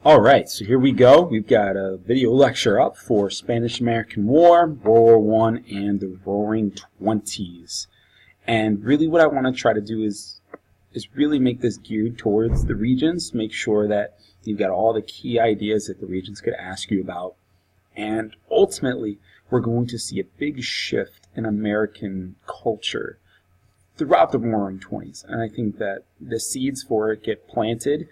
All right, so here we go. We've got a video lecture up for Spanish-American War, World War I, and the Roaring Twenties. And really what I want to try to do is really make this geared towards the regions, make sure that you've got all the key ideas that the regions could ask you about. And ultimately, we're going to see a big shift in American culture throughout the Roaring Twenties. And I think that the seeds for it get planted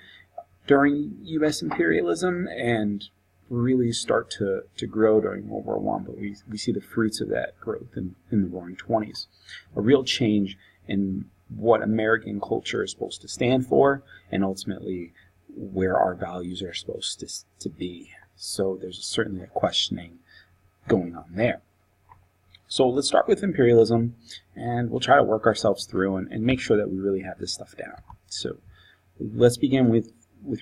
during U.S. imperialism and really start to grow during World War I, but we see the fruits of that growth in the Roaring Twenties. A real change in what American culture is supposed to stand for, and ultimately where our values are supposed to be. So there's certainly a questioning going on there. So let's start with imperialism, and we'll try to work ourselves through and make sure that we really have this stuff down. So let's begin with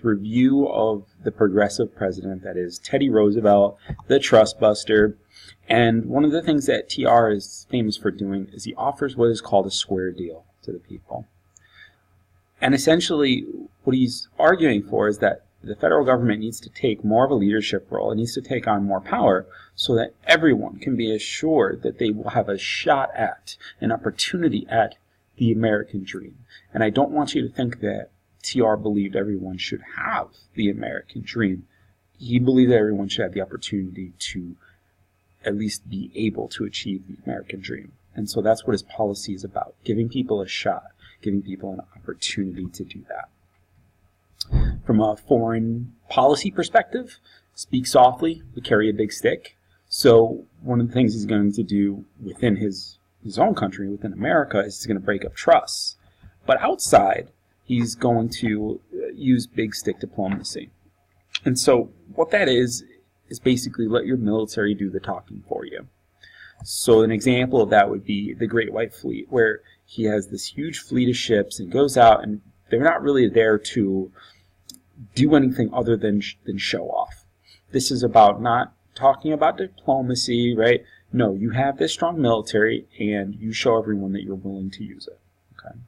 review of the progressive president, that is Teddy Roosevelt, the trust buster. And one of the things that TR is famous for doing is he offers what is called a square deal to the people. And essentially what he's arguing for is that the federal government needs to take more of a leadership role. It needs to take on more power so that everyone can be assured that they will have a shot at, an opportunity at, the American dream. And I don't want you to think that TR believed everyone should have the American dream. He believed that everyone should have the opportunity to at least be able to achieve the American dream. And so that's what his policy is about, giving people a shot, giving people an opportunity to do that. From a foreign policy perspective, speak softly, but carry a big stick. So one of the things he's going to do within his own country, within America, is he's going to break up trusts. But outside, he's going to use big stick diplomacy. And so what that is basically let your military do the talking for you. So an example of that would be the Great White Fleet, where he has this huge fleet of ships and goes out, and they're not really there to do anything other than show off. This is about not talking about diplomacy, right? No, you have this strong military, and you show everyone that you're willing to use it. Okay.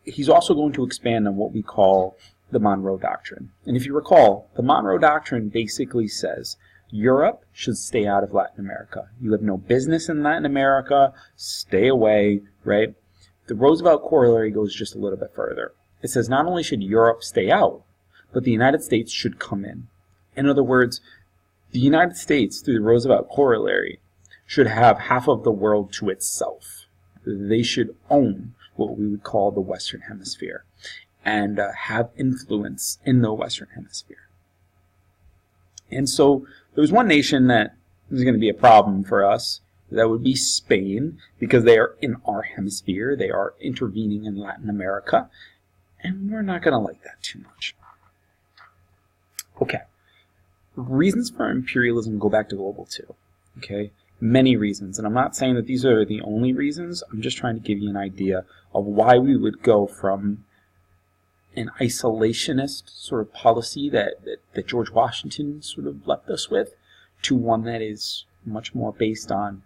He's also going to expand on what we call the Monroe Doctrine. And if you recall, the Monroe Doctrine basically says Europe should stay out of Latin America. You have no business in Latin America, stay away, right? The Roosevelt corollary goes just a little bit further. It says not only should Europe stay out, but the United States should come in. In other words, the United States, through the Roosevelt corollary, should have half of the world to itself. They should own what we would call the Western Hemisphere, and have influence in the Western Hemisphere. And so there was one nation that was going to be a problem for us. That would be Spain, because they are in our hemisphere. They are intervening in Latin America, and we're not going to like that too much. Okay. Reasons for imperialism go back to World War II. Okay. Many reasons, and I'm not saying that these are the only reasons. I'm just trying to give you an idea of why we would go from an isolationist sort of policy that George Washington sort of left us with to one that is much more based on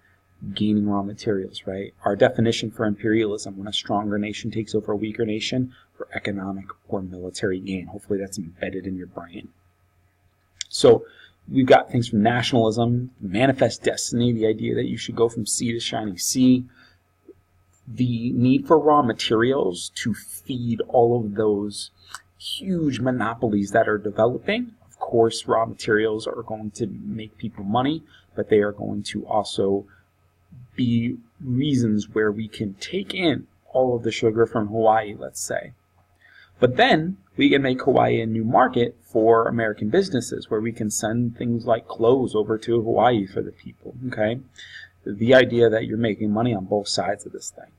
gaining raw materials, right? Our definition for imperialism: when a stronger nation takes over a weaker nation for economic or military gain. Hopefully that's embedded in your brain. So we've got things from nationalism, manifest destiny, the idea that you should go from sea to shining sea, the need for raw materials to feed all of those huge monopolies that are developing. Of course, raw materials are going to make people money, but they are going to also be reasons where we can take in all of the sugar from Hawaii, let's say. But then we can make Hawaii a new market for American businesses, where we can send things like clothes over to Hawaii for the people, okay? The idea that you're making money on both sides of this thing.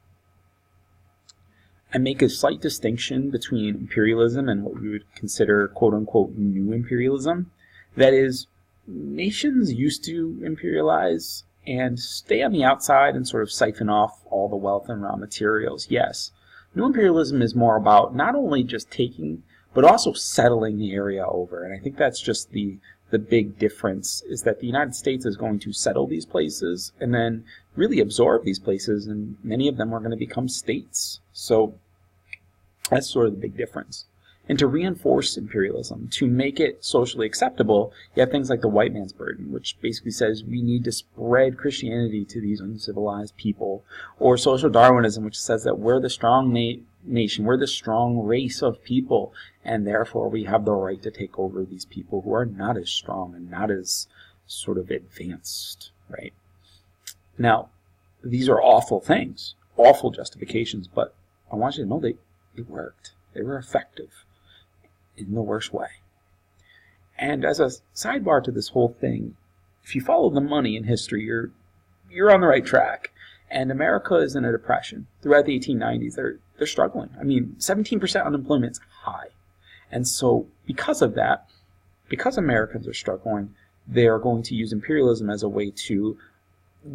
I make a slight distinction between imperialism and what we would consider quote-unquote new imperialism. That is, nations used to imperialize and stay on the outside and sort of siphon off all the wealth and raw materials, yes. New imperialism is more about not only just taking, but also settling the area over. And I think that's just the big difference, is that the United States is going to settle these places and then really absorb these places, and many of them are going to become states. So that's sort of the big difference. And to reinforce imperialism, to make it socially acceptable, you have things like the white man's burden, which basically says we need to spread Christianity to these uncivilized people. Or social Darwinism, which says that we're the strong nation, we're the strong race of people, and therefore we have the right to take over these people who are not as strong and not as sort of advanced, right? Now, these are awful things, awful justifications, but I want you to know they worked. They were effective in the worst way. And as a sidebar to this whole thing, if you follow the money in history, you're on the right track. And America is in a depression. Throughout the 1890s, they're struggling. I mean, 17% unemployment is high. And so because of that, because Americans are struggling, they are going to use imperialism as a way to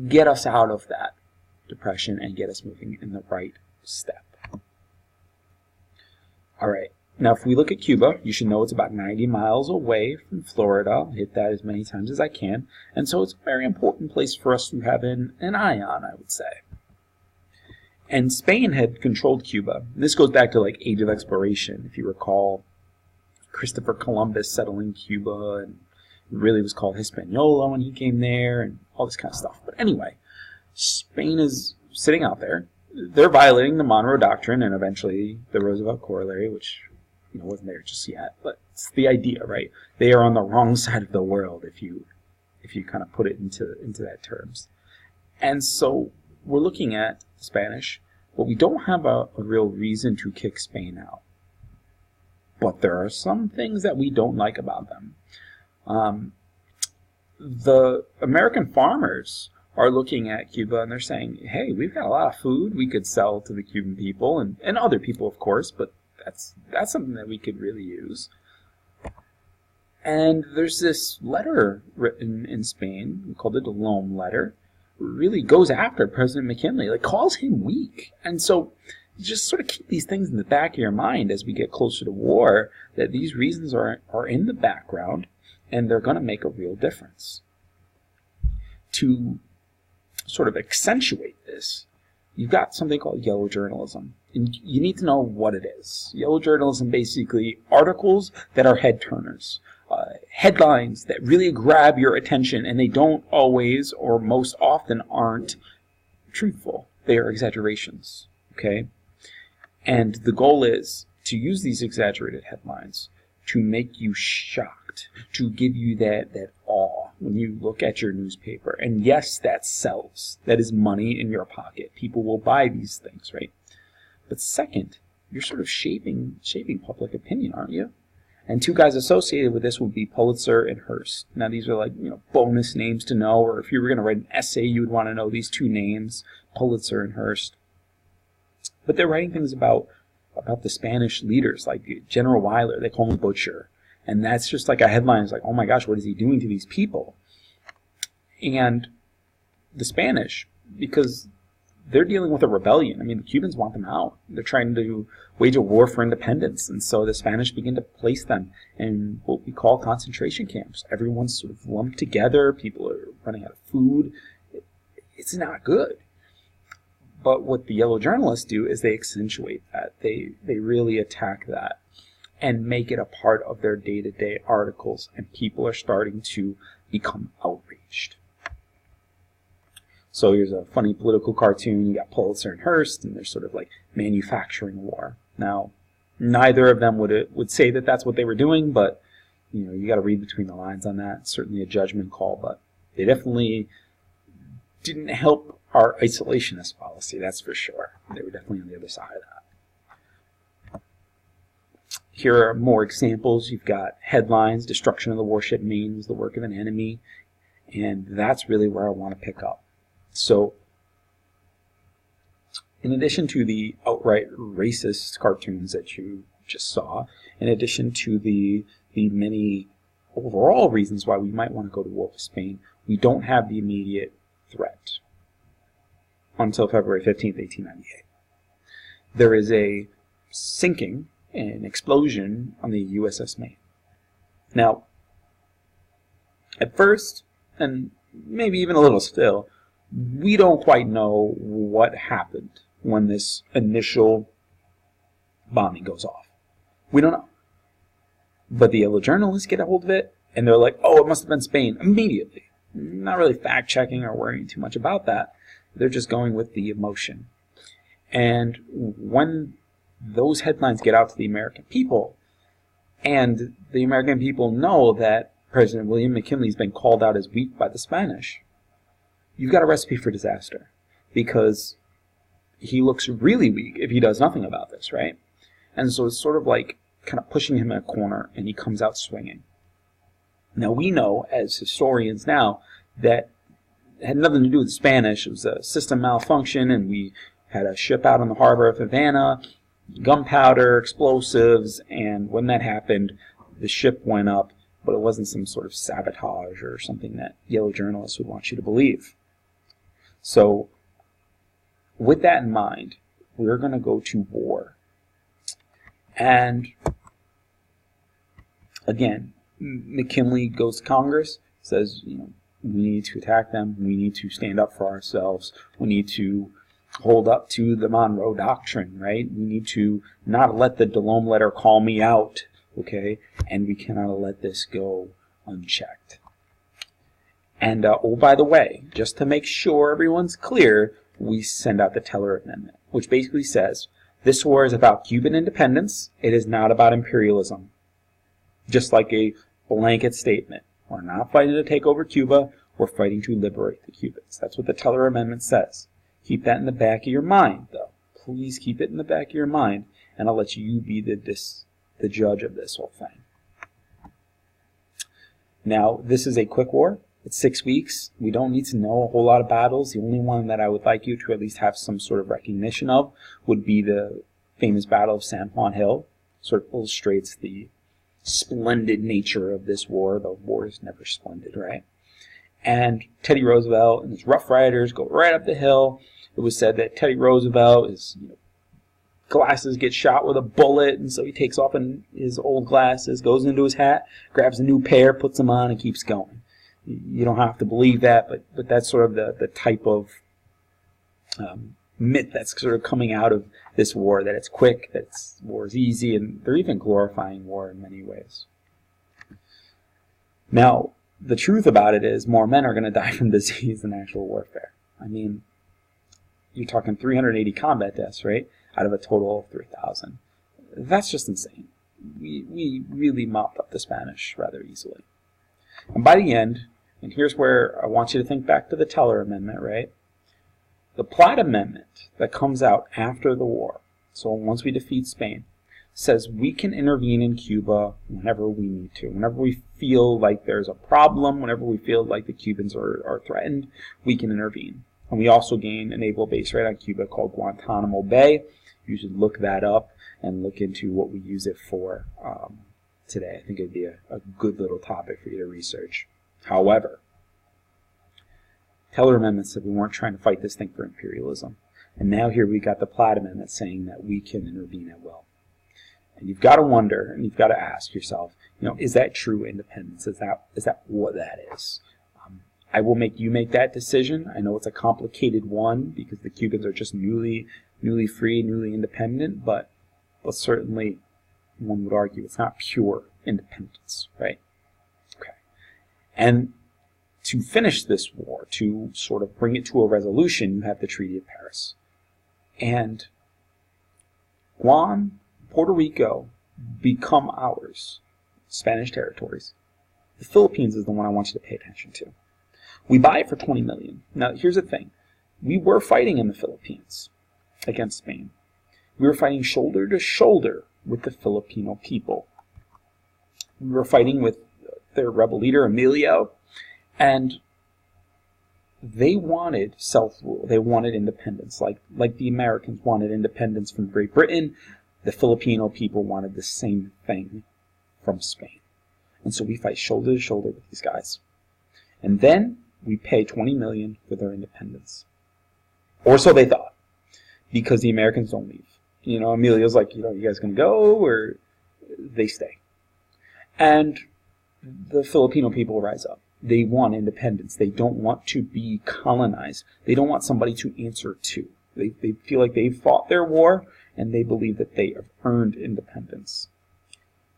get us out of that depression and get us moving in the right step. All right. Now, if we look at Cuba, you should know it's about 90 miles away from Florida. I'll hit that as many times as I can. And so it's a very important place for us to have an eye on, I would say. And Spain had controlled Cuba. And this goes back to like Age of Exploration. If you recall, Christopher Columbus settling Cuba, and it really was called Hispaniola when he came there, and all this kind of stuff. But anyway, Spain is sitting out there. They're violating the Monroe Doctrine and eventually the Roosevelt Corollary, which wasn't there just yet, but it's the idea, right? They are on the wrong side of the world if you kind of put it into that terms. And so we're looking at the Spanish, but we don't have a real reason to kick Spain out. But there are some things that we don't like about them. The American farmers are looking at Cuba and they're saying, hey, we've got a lot of food we could sell to the Cuban people and other people, of course, but that's something that we could really use. And there's this letter written in Spain called the Delome letter, really goes after President McKinley, like calls him weak. And so just sort of keep these things in the back of your mind as we get closer to war, that these reasons are in the background and they're going to make a real difference. To sort of accentuate this, you've got something called yellow journalism. And you need to know what it is. Yellow journalism, basically articles that are head turners. Headlines that really grab your attention, and they don't always, or most often aren't, truthful. They are exaggerations, okay? And the goal is to use these exaggerated headlines to make you shocked, to give you that awe when you look at your newspaper. And yes, that sells. That is money in your pocket. People will buy these things, right? But second, you're sort of shaping public opinion, aren't you? And two guys associated with this would be Pulitzer and Hearst. Now, these are like, bonus names to know, or if you were going to write an essay, you would want to know these two names, Pulitzer and Hearst. But they're writing things about the Spanish leaders, like General Weyler. They call him Butcher. And that's just like a headline. It's like, oh my gosh, what is he doing to these people? And the Spanish, because they're dealing with a rebellion. I mean, the Cubans want them out. They're trying to wage a war for independence. And so the Spanish begin to place them in what we call concentration camps. Everyone's sort of lumped together. People are running out of food. It's not good. But what the yellow journalists do is they accentuate that. They really attack that and make it a part of their day-to-day articles. And people are starting to become outraged. So here's a funny political cartoon. You got Pulitzer and Hearst, and they're sort of like manufacturing war. Now, neither of them would say that that's what they were doing, but you got to read between the lines on that. It's certainly a judgment call, but they definitely didn't help our isolationist policy, that's for sure. They were definitely on the other side of that. Here are more examples. You've got headlines: destruction of the warship Maine was the work of an enemy, and that's really where I want to pick up. So, in addition to the outright racist cartoons that you just saw, in addition to the many overall reasons why we might want to go to war with Spain, we don't have the immediate threat until February 15th, 1898. There is a sinking, an explosion on the USS Maine. Now, at first, and maybe even a little still, we don't quite know what happened when this initial bombing goes off. We don't know. But the yellow journalists get a hold of it, and they're like, oh, it must have been Spain immediately. Not really fact-checking or worrying too much about that. They're just going with the emotion. And when those headlines get out to the American people, and the American people know that President William McKinley's been called out as weak by the Spanish, you've got a recipe for disaster. Because he looks really weak if he does nothing about this, right? And so it's sort of like kind of pushing him in a corner, and he comes out swinging. Now, we know, as historians now, that it had nothing to do with the Spanish. It was a system malfunction, and we had a ship out on the harbor of Havana, gunpowder, explosives, and when that happened, the ship went up, but it wasn't some sort of sabotage or something that yellow journalists would want you to believe. So, with that in mind, we're going to go to war. And, again, McKinley goes to Congress, says, we need to attack them, we need to stand up for ourselves, we need to hold up to the Monroe Doctrine, right? We need to not let the Delome letter call me out, okay? And we cannot let this go unchecked. And, oh, by the way, just to make sure everyone's clear, we send out the Teller Amendment, which basically says, this war is about Cuban independence, it is not about imperialism. Just like a blanket statement. We're not fighting to take over Cuba, we're fighting to liberate the Cubans. That's what the Teller Amendment says. Keep that in the back of your mind, though. Please keep it in the back of your mind, and I'll let you be the judge of this whole thing. Now, this is a quick war. It's 6 weeks. We don't need to know a whole lot of battles. The only one that I would like you to at least have some sort of recognition of would be the famous Battle of San Juan Hill. Sort of illustrates the splendid nature of this war. The war is never splendid, right? And Teddy Roosevelt and his Rough Riders go right up the hill. It was said that Teddy Roosevelt, his glasses get shot with a bullet, and so he takes off his old glasses, goes into his hat, grabs a new pair, puts them on, and keeps going. You don't have to believe that, but that's sort of the type of myth that's sort of coming out of this war, that it's quick, that war is easy, and they're even glorifying war in many ways. Now, the truth about it is more men are going to die from disease than actual warfare. I mean, you're talking 380 combat deaths, right, out of a total of 3,000. That's just insane. We really mopped up the Spanish rather easily. And by the end, and here's where I want you to think back to the Teller Amendment, right? The Platt Amendment that comes out after the war, so once we defeat Spain, says we can intervene in Cuba whenever we need to. Whenever we feel like there's a problem, whenever we feel like the Cubans are threatened, we can intervene. And we also gain a naval base right on Cuba called Guantanamo Bay. You should look that up and look into what we use it for today. I think it'd be a good little topic for you to research. However, Teller Amendment said we weren't trying to fight this thing for imperialism. And now here we got the Platt Amendment saying that we can intervene at will. And you've got to wonder, and you've got to ask yourself, is that true independence? Is that what that is? I will make you make that decision. I know it's a complicated one because the Cubans are just newly free, newly independent, but certainly one would argue it's not pure independence, right? Okay. And to finish this war, to sort of bring it to a resolution, you have the Treaty of Paris. And Guam, Puerto Rico become ours, Spanish territories. The Philippines is the one I want you to pay attention to. We buy it for $20 million. Now, here's the thing. We were fighting in the Philippines against Spain. We were fighting shoulder to shoulder with the Filipino people. We were fighting with their rebel leader, Emilio, and they wanted self-rule. They wanted independence. Like the Americans wanted independence from Great Britain, the Filipino people wanted the same thing from Spain. And so we fight shoulder to shoulder with these guys. And then we pay $20 million for their independence. Or so they thought. Because the Americans don't leave. Emilio's like, you guys gonna go? Or they stay. And the Filipino people rise up. They want independence. They don't want to be colonized. They don't want somebody to answer to. They feel like they've fought their war, and they believe that they have earned independence.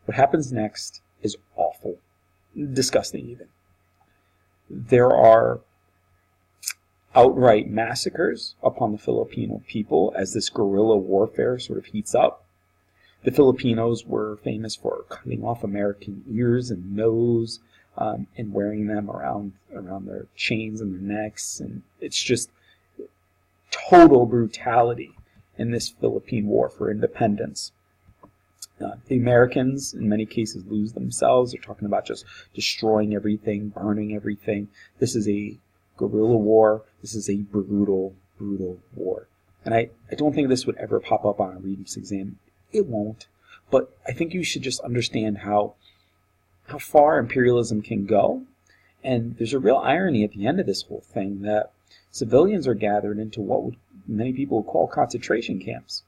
What happens next is awful, disgusting even. There are outright massacres upon the Filipino people as this guerrilla warfare sort of heats up. The Filipinos were famous for cutting off American ears and nose and wearing them around their chains and their necks, and it's just total brutality in this Philippine War for independence. The Americans, in many cases, lose themselves. They're talking about just destroying everything, burning everything. This is a guerrilla war. This is a brutal, brutal war. And I don't think this would ever pop up on a Regents exam. It won't. But I think you should just understand how far imperialism can go. And there's a real irony at the end of this whole thing that civilians are gathered into what many people would call concentration camps.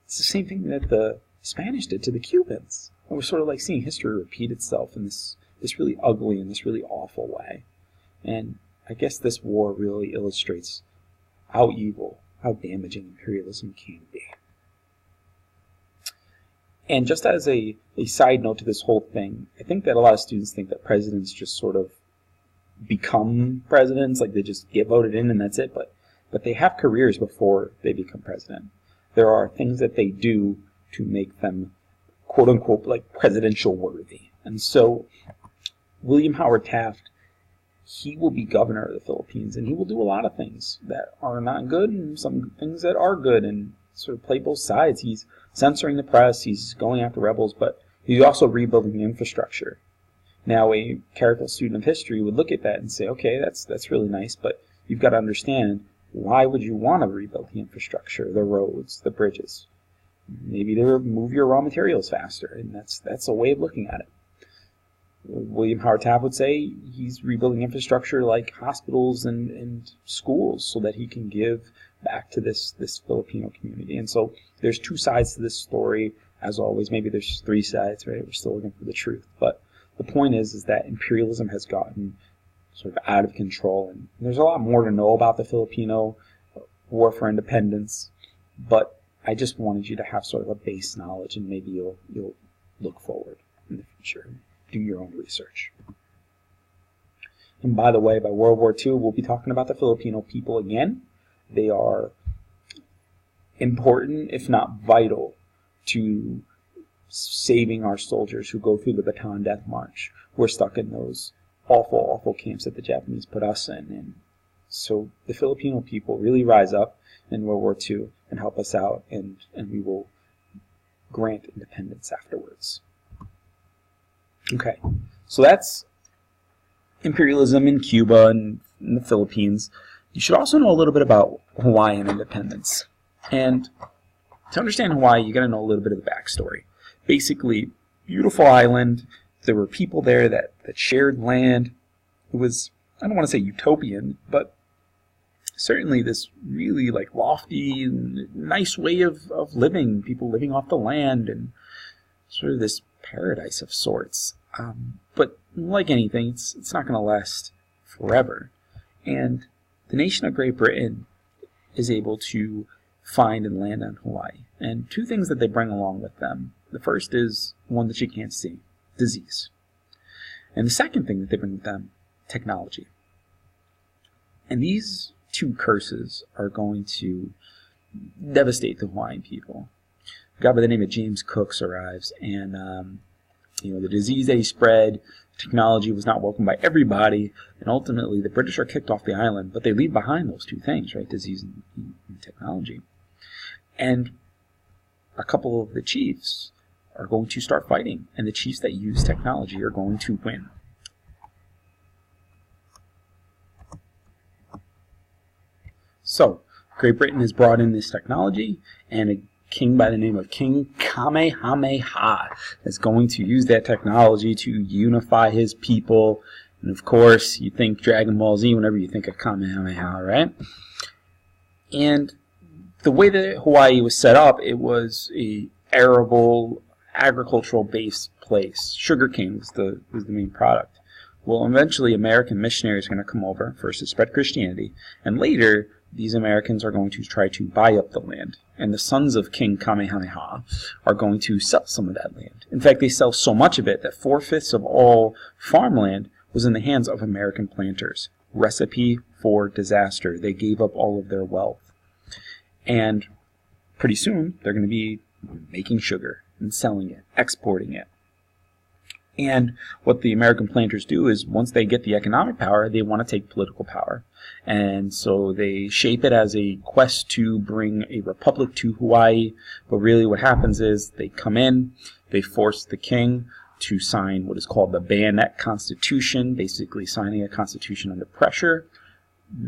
It's the same thing that the Spanish did to the Cubans. And we're sort of like seeing history repeat itself in this really ugly and this really awful way. And I guess this war really illustrates how evil, how damaging imperialism can be. And just as a side note to this whole thing, I think that a lot of students think that presidents just sort of become presidents, like they just get voted in and that's it, but they have careers before they become president. There are things that they do to make them, quote unquote, like presidential worthy. And so William Howard Taft, he will be governor of the Philippines, and he will do a lot of things that are not good and some things that are good, and sort of play both sides. He's censoring the press, he's going after rebels, but he's also rebuilding the infrastructure. Now, a careful student of history would look at that and say, okay, that's really nice, but you've got to understand, why would you want to rebuild the infrastructure, the roads, the bridges? Maybe to move your raw materials faster, and that's a way of looking at it. William Howard Taft would say he's rebuilding infrastructure like hospitals and schools so that he can give back to this Filipino community. And so there's two sides to this story, as always. Maybe there's three sides, right? We're still looking for the truth. But the point is that imperialism has gotten sort of out of control, and there's a lot more to know about the Filipino War for Independence, but I just wanted you to have sort of a base knowledge, and maybe you'll look forward in the future and do your own research. And by the way, by World War II, we'll be talking about the Filipino people again. They are important, if not vital, to saving our soldiers who go through the Bataan Death March. We're stuck in those awful, awful camps that the Japanese put us in. And so the Filipino people really rise up in World War II and help us out, and we will grant independence afterwards. Okay, so that's imperialism in Cuba and in the Philippines. You should also know a little bit about Hawaiian independence. And to understand Hawaii, you got to know a little bit of the backstory. Basically, beautiful island. There were people there that shared land. It was, I don't want to say utopian, but certainly this really like lofty, nice way of living. People living off the land and sort of this paradise of sorts. But like anything, it's not going to last forever. And the nation of Great Britain is able to find and land on Hawaii. And two things that they bring along with them. The first is one that you can't see, disease. And the second thing that they bring with them, technology. And these two curses are going to devastate the Hawaiian people. A guy by the name of James Cooks arrives, and the disease that he spread, technology was not welcomed by everybody, and ultimately the British are kicked off the island, but they leave behind those two things, right? Disease and technology. And a couple of the chiefs are going to start fighting, and the chiefs that use technology are going to win. So, Great Britain has brought in this technology, and a king by the name of King Kamehameha is going to use that technology to unify his people. And of course, you think Dragon Ball Z whenever you think of Kamehameha, right? And the way that Hawaii was set up, it was a arable, agricultural-based place. Sugarcane was the main product. Well, eventually American missionaries are going to come over, first to spread Christianity, and later these Americans are going to try to buy up the land, and the sons of King Kamehameha are going to sell some of that land. In fact, they sell so much of it that 4/5 of all farmland was in the hands of American planters. Recipe for disaster. They gave up all of their wealth. And pretty soon, they're going to be making sugar and selling it, exporting it. And what the American planters do is, once they get the economic power, they want to take political power. And so they shape it as a quest to bring a republic to Hawaii. But really what happens is they come in, they force the king to sign what is called the Bayonet Constitution, basically signing a constitution under pressure,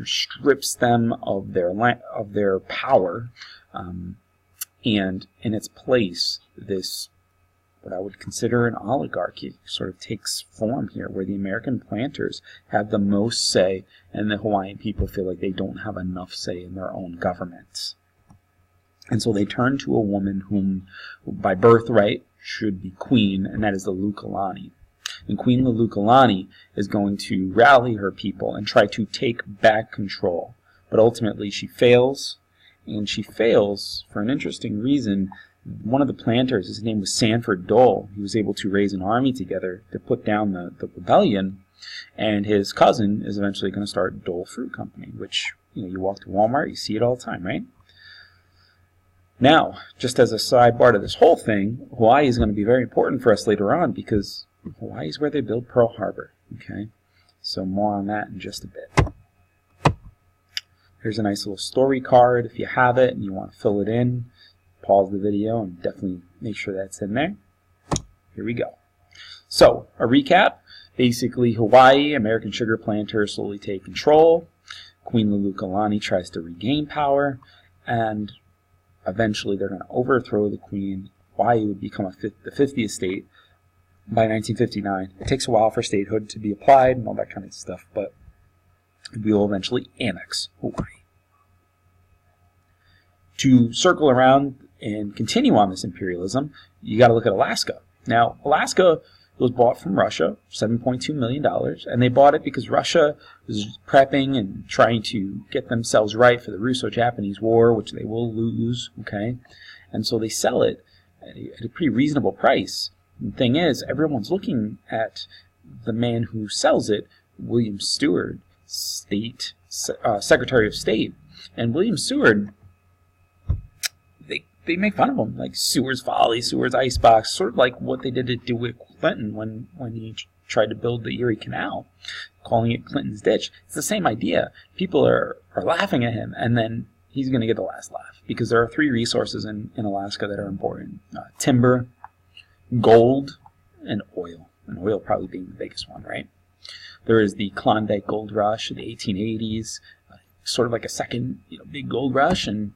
strips them of their power, and in its place, this what I would consider an oligarchy sort of takes form here, where the American planters have the most say, and the Hawaiian people feel like they don't have enough say in their own governments. And so they turn to a woman whom, by birthright, should be queen, and that is the Lulu Kalani. And Queen Lulu Kalani is going to rally her people and try to take back control. But ultimately she fails, and she fails for an interesting reason. One of the planters, his name was Sanford Dole, he was able to raise an army together to put down the rebellion, and his cousin is eventually going to start Dole Fruit Company, which, you walk to Walmart, you see it all the time, right? Now, just as a sidebar to this whole thing, Hawaii is going to be very important for us later on, because Hawaii is where they built Pearl Harbor, okay? So more on that in just a bit. Here's a nice little story card. If you have it and you want to fill it in, pause the video and definitely make sure that's in there. Here we go. So, a recap. Basically, Hawaii, American sugar planters slowly take control. Queen Lulu Kalani tries to regain power, and eventually they're going to overthrow the queen. Hawaii would become the 50th state by 1959. It takes a while for statehood to be applied and all that kind of stuff, but we will eventually annex Hawaii. To circle around and continue on this imperialism, you got to look at Alaska. Now, Alaska was bought from Russia, $7.2 million, and they bought it because Russia was prepping and trying to get themselves right for the Russo-Japanese War, which they will lose, okay? And so they sell it at a pretty reasonable price. The thing is, everyone's looking at the man who sells it, William Seward, Secretary of State. And William Seward, they make fun of him, like Seward's folly, Seward's icebox, sort of like what they did to do with Clinton when he tried to build the Erie Canal, calling it Clinton's ditch. It's the same idea. People are laughing at him, and then he's going to get the last laugh, because there are three resources in Alaska that are important. Timber, gold, and oil. And oil probably being the biggest one, right? There is the Klondike gold rush of the 1880s, sort of like a second big gold rush, and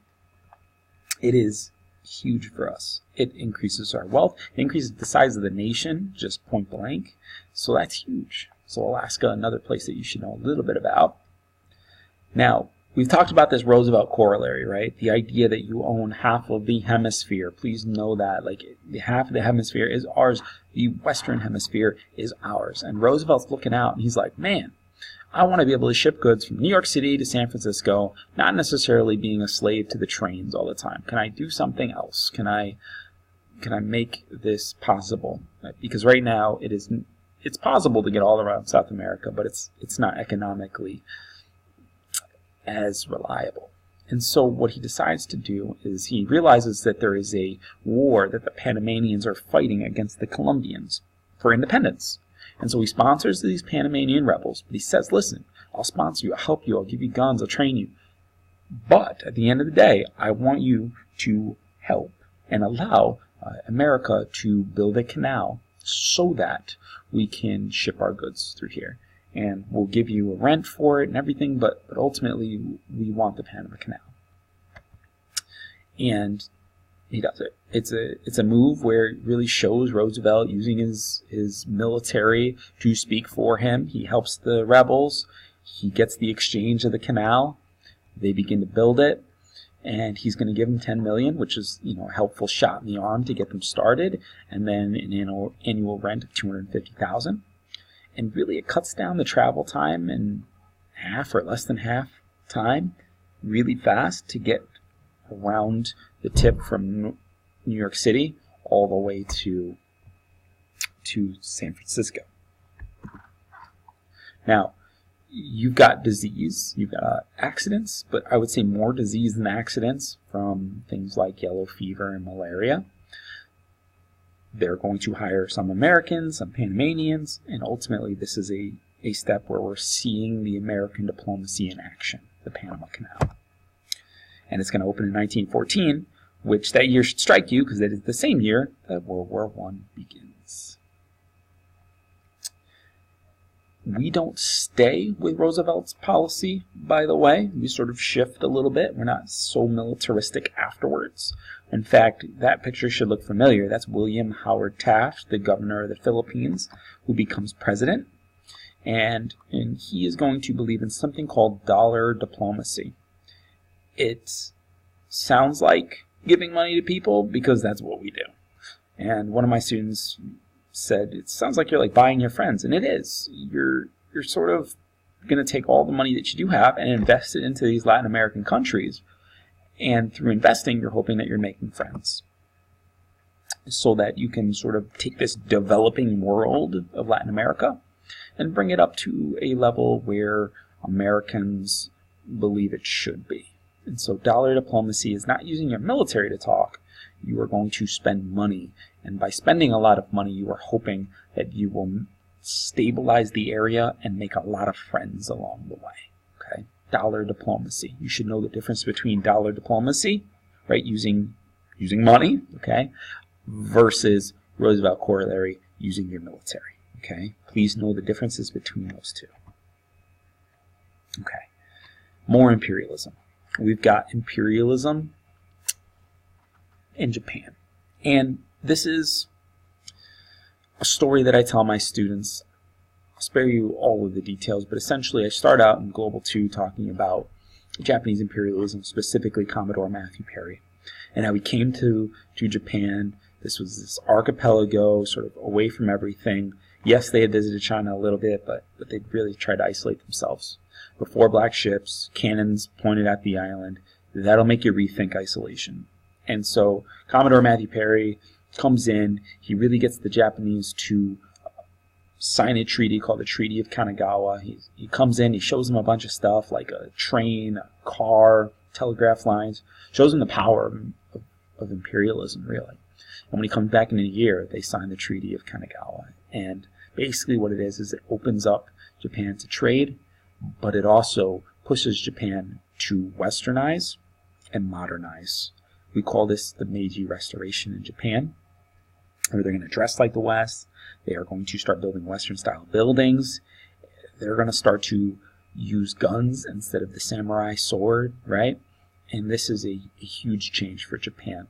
it is huge for us. It increases our wealth. It increases the size of the nation, just point blank. So that's huge. So Alaska, another place that you should know a little bit about. Now, we've talked about this Roosevelt corollary, right? The idea that you own half of the hemisphere. Please know that. Like, half of the hemisphere is ours. The Western hemisphere is ours. And Roosevelt's looking out, and he's like, man, I want to be able to ship goods from New York City to San Francisco, not necessarily being a slave to the trains all the time. Can I do something else? Can I make this possible? Because right now it's possible to get all around South America, but it's not economically as reliable. And so what he decides to do is he realizes that there is a war that the Panamanians are fighting against the Colombians for independence. And so he sponsors these Panamanian rebels, but he says, listen, I'll sponsor you, I'll help you, I'll give you guns, I'll train you. But at the end of the day, I want you to help and allow America to build a canal so that we can ship our goods through here. And we'll give you a rent for it and everything, but ultimately we want the Panama Canal. And he does it. It's a move where it really shows Roosevelt using his military to speak for him. He helps the rebels. He gets the exchange of the canal. They begin to build it, and he's going to give them $10 million, which is a helpful shot in the arm to get them started, and then an annual rent of $250,000. And really, it cuts down the travel time in half or less than half time. really fast to get around the tip from New York City all the way to San Francisco. Now, you've got disease, you've got accidents, but I would say more disease than accidents from things like yellow fever and malaria. They're going to hire some Americans, some Panamanians, and ultimately this is a step where we're seeing the American diplomacy in action, the Panama Canal. And it's going to open in 1914, which that year should strike you because it is the same year that World War I begins. We don't stay with Roosevelt's policy, by the way. We sort of shift a little bit. We're not so militaristic afterwards. In fact, that picture should look familiar. That's William Howard Taft, the governor of the Philippines, who becomes president. And he is going to believe in something called dollar diplomacy. It sounds like giving money to people because that's what we do. And one of my students said, it sounds like you're like buying your friends, and it is. You're sort of going to take all the money that you do have and invest it into these Latin American countries, and through investing you're hoping that you're making friends so that you can sort of take this developing world of Latin America and bring it up to a level where Americans believe it should be. And so dollar diplomacy is not using your military to talk. You are going to spend money. And by spending a lot of money, you are hoping that you will stabilize the area and make a lot of friends along the way. Okay? Dollar diplomacy. You should know the difference between dollar diplomacy, right, using money, okay, versus Roosevelt corollary, using your military. Okay? Please know the differences between those two. Okay. More imperialism. We've got imperialism in Japan. And this is a story that I tell my students. I'll spare you all of the details, but essentially I start out in Global 2 talking about Japanese imperialism, specifically Commodore Matthew Perry, and how he came to Japan. This was this archipelago, sort of away from everything. Yes, they had visited China a little bit, but they really tried to isolate themselves. Before black ships, cannons pointed at the island. That'll make you rethink isolation. And so Commodore Matthew Perry comes in. He really gets the Japanese to sign a treaty called the Treaty of Kanagawa. He comes in, he shows them a bunch of stuff like a train, a car, telegraph lines, shows them the power of imperialism, really. And when he comes back in a year, they sign the Treaty of Kanagawa. And basically what it is it opens up Japan to trade, but it also pushes Japan to westernize and modernize. We call this the Meiji Restoration in Japan, where they're going to dress like the West. They are going to start building Western-style buildings. They're going to start to use guns instead of the samurai sword, right? And this is a huge change for Japan.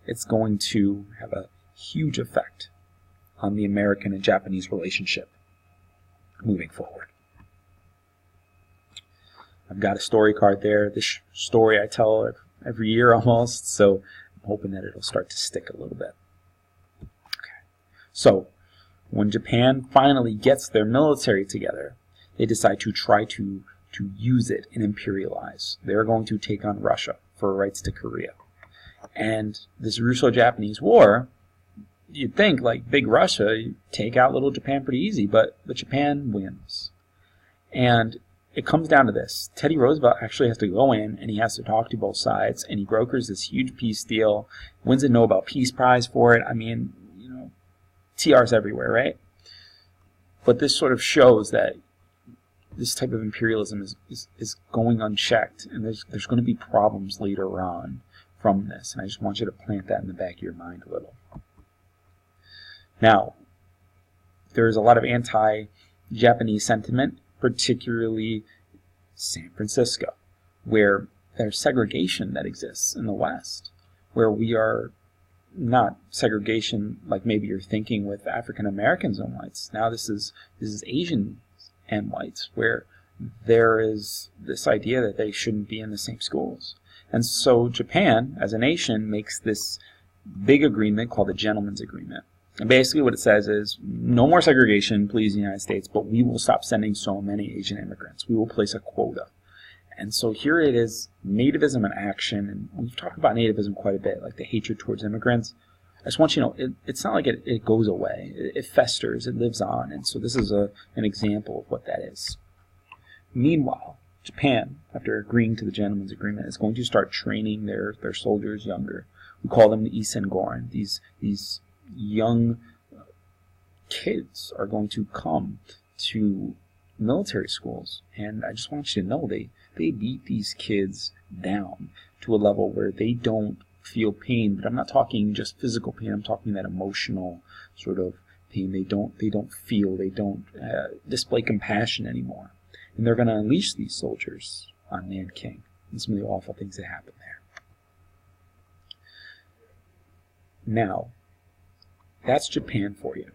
It's going to have a huge effect on the American and Japanese relationship moving forward. I've got a story card there. This story I tell every year almost, so I'm hoping that it'll start to stick a little bit. Okay. So, when Japan finally gets their military together, they decide to try to use it and imperialize. They're going to take on Russia for rights to Korea. And this Russo-Japanese war, you'd think, like big Russia, you take out little Japan pretty easy, but Japan wins. And it comes down to this. Teddy Roosevelt actually has to go in and he has to talk to both sides, and he brokers this huge peace deal, wins a Nobel Peace Prize for it. I mean, you know, TRs everywhere, right? But this sort of shows that this type of imperialism is going unchecked, and there's going to be problems later on from this, and I just want you to plant that in the back of your mind a little. Now, there's a lot of anti-Japanese sentiment, particularly San Francisco, where there's segregation that exists in the West, where we are not segregation like maybe you're thinking with African Americans and whites. Now this is Asian and whites, where there is this idea that they shouldn't be in the same schools. And so Japan, as a nation, makes this big agreement called the Gentleman's Agreement. And basically what it says is, no more segregation, please, in the United States, but we will stop sending so many Asian immigrants. We will place a quota. And so here it is, nativism in action, and we've talked about nativism quite a bit, like the hatred towards immigrants. I just want you to know, it's not like it goes away. It festers, it lives on, and so this is an example of what that is. Meanwhile, Japan, after agreeing to the gentleman's agreement, is going to start training their soldiers younger. We call them the Isengoren. These young kids are going to come to military schools, and I just want you to know they beat these kids down to a level where they don't feel pain, but I'm not talking just physical pain, I'm talking that emotional sort of pain. They don't feel, they don't display compassion anymore. And they're going to unleash these soldiers on Nanking and some of the awful things that happen there. Now, that's Japan for you.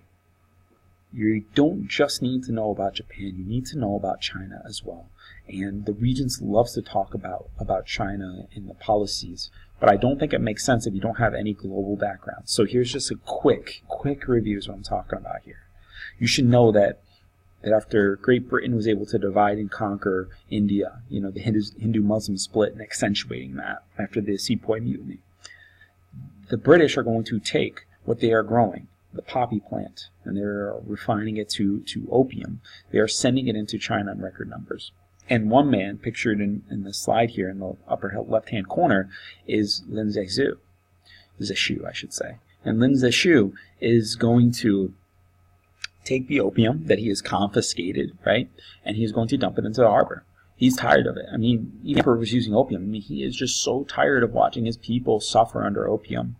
You don't just need to know about Japan, you need to know about China as well. And the Regents loves to talk about China and the policies, but I don't think it makes sense if you don't have any global background. So here's just a quick review is what I'm talking about here. You should know that after Great Britain was able to divide and conquer India, the Hindu-Muslim split and accentuating that after the Sepoy Mutiny, the British are going to take what they are growing, the poppy plant, and they're refining it to opium. They are sending it into China in record numbers. And one man, pictured in the slide here in the upper left-hand corner, is Lin Zexu, I should say. And Lin Zexu is going to take the opium that he has confiscated, right? And he's going to dump it into the harbor. He's tired of it. I mean, even if the emperor was using opium, I mean, he is just so tired of watching his people suffer under opium.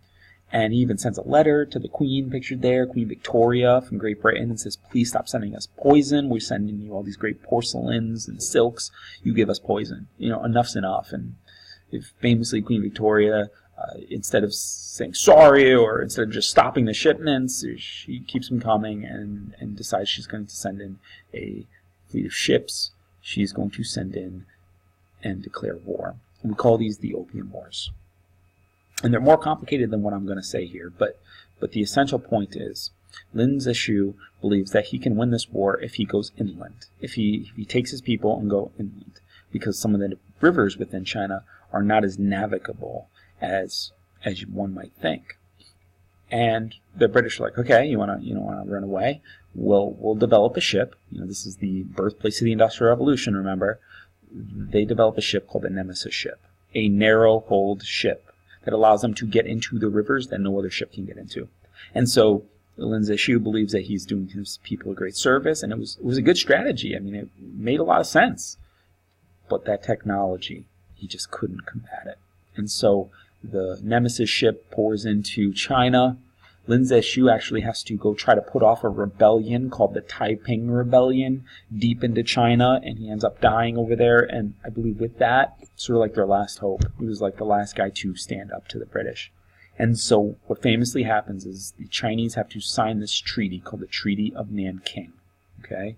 And he even sends a letter to the Queen, pictured there, Queen Victoria from Great Britain, and says, please stop sending us poison. We're sending you all these great porcelains and silks. You give us poison. Enough's enough. And famously, Queen Victoria, instead of saying sorry or instead of just stopping the shipments, she keeps them coming and decides she's going to send in a fleet of ships. She's going to send in and declare war. And we call these the Opium Wars. And they're more complicated than what I'm going to say here, but the essential point is Lin Zexu believes that he can win this war if he goes inland, if he takes his people and go inland, because some of the rivers within China are not as navigable as one might think. And the British are like, okay, you want to run away? We'll develop a ship. This is the birthplace of the Industrial Revolution. Remember, they develop a ship called the Nemesis ship, a narrow-hulled ship that allows them to get into the rivers that no other ship can get into. And so Lin Zexu believes that he's doing his people a great service, and it was a good strategy. I mean, it made a lot of sense. But that technology, he just couldn't combat it. And so the Nemesis ship pours into China. Lin Zexu actually has to go try to put off a rebellion called the Taiping Rebellion deep into China, and he ends up dying over there. And I believe with that, sort of like their last hope. He was like the last guy to stand up to the British. And so what famously happens is the Chinese have to sign this treaty called the Treaty of Nanking. Okay?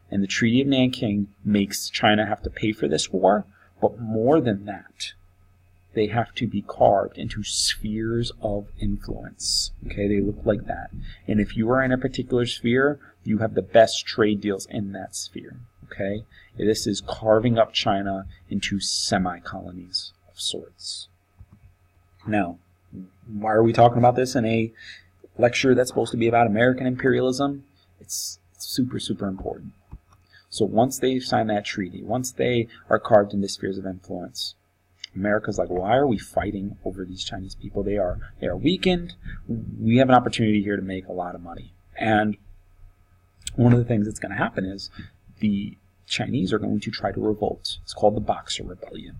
And the Treaty of Nanking makes China have to pay for this war, but more than that, they have to be carved into spheres of influence. Okay, they look like that. And if you are in a particular sphere, you have the best trade deals in that sphere. Okay, this is carving up China into semi-colonies of sorts. Now, why are we talking about this in a lecture that's supposed to be about American imperialism? It's super, super important. So once they sign that treaty, once they are carved into spheres of influence, America's like, why are we fighting over these Chinese people? They are weakened. We have an opportunity here to make a lot of money. And one of the things that's going to happen is the Chinese are going to try to revolt. It's called the Boxer Rebellion.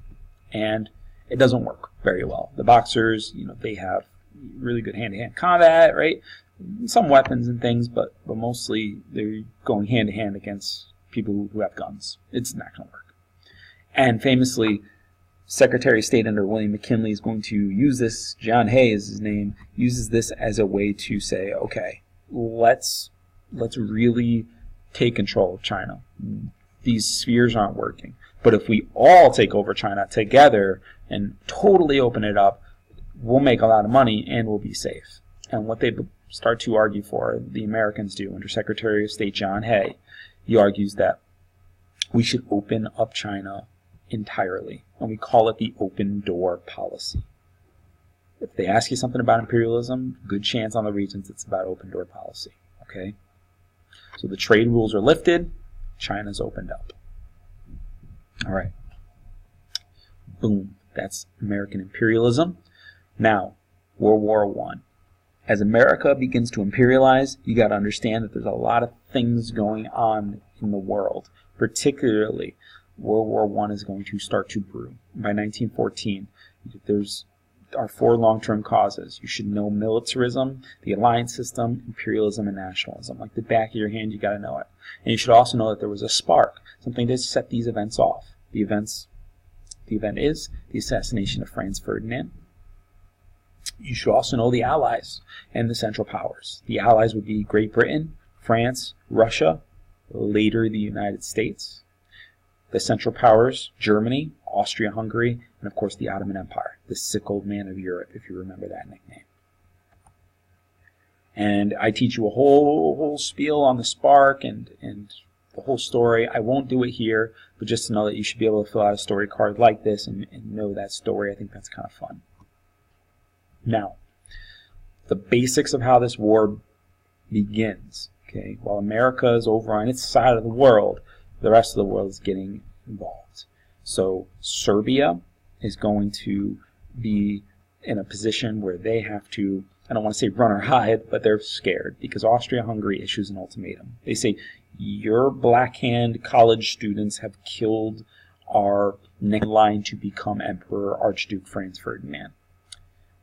And it doesn't work very well. The Boxers, they have really good hand-to-hand combat, right? Some weapons and things, but mostly they're going hand-to-hand against people who have guns. It's not going to work. And famously, Secretary of State under William McKinley is going to use this, John Hay is his name, uses this as a way to say, okay, let's really take control of China. These spheres aren't working. But if we all take over China together and totally open it up, we'll make a lot of money and we'll be safe. And what they start to argue for, the Americans do, under Secretary of State John Hay, he argues that we should open up China entirely, and we call it the open door policy. If they ask you something about imperialism, good chance on the Regents it's about open door policy. Okay? So the trade rules are lifted, China's opened up. All right. Boom. That's American imperialism. Now, World War I. As America begins to imperialize, you got to understand that there's a lot of things going on in the world. Particularly, World War I is going to start to brew. By 1914, there's our 4 long-term causes. You should know militarism, the alliance system, imperialism, and nationalism. Like the back of your hand, you got to know it. And you should also know that there was a spark, something to set these events off. The event is the assassination of Franz Ferdinand. You should also know the Allies and the Central Powers. The Allies would be Great Britain, France, Russia, later the United States. The Central Powers, Germany, Austria-Hungary, and of course the Ottoman Empire, the sick old man of Europe, if you remember that nickname. And I teach you a whole spiel on the spark and the whole story. I won't do it here, but just to know that you should be able to fill out a story card like this and know that story. I think that's kind of fun. Now, the basics of how this war begins. Okay, while America is over on its side of the world, the rest of the world is getting involved. So Serbia is going to be in a position where they have to, I don't want to say run or hide, but they're scared because Austria-Hungary issues an ultimatum. They say, your Blackhand college students have killed our next line to become Emperor Archduke Franz Ferdinand.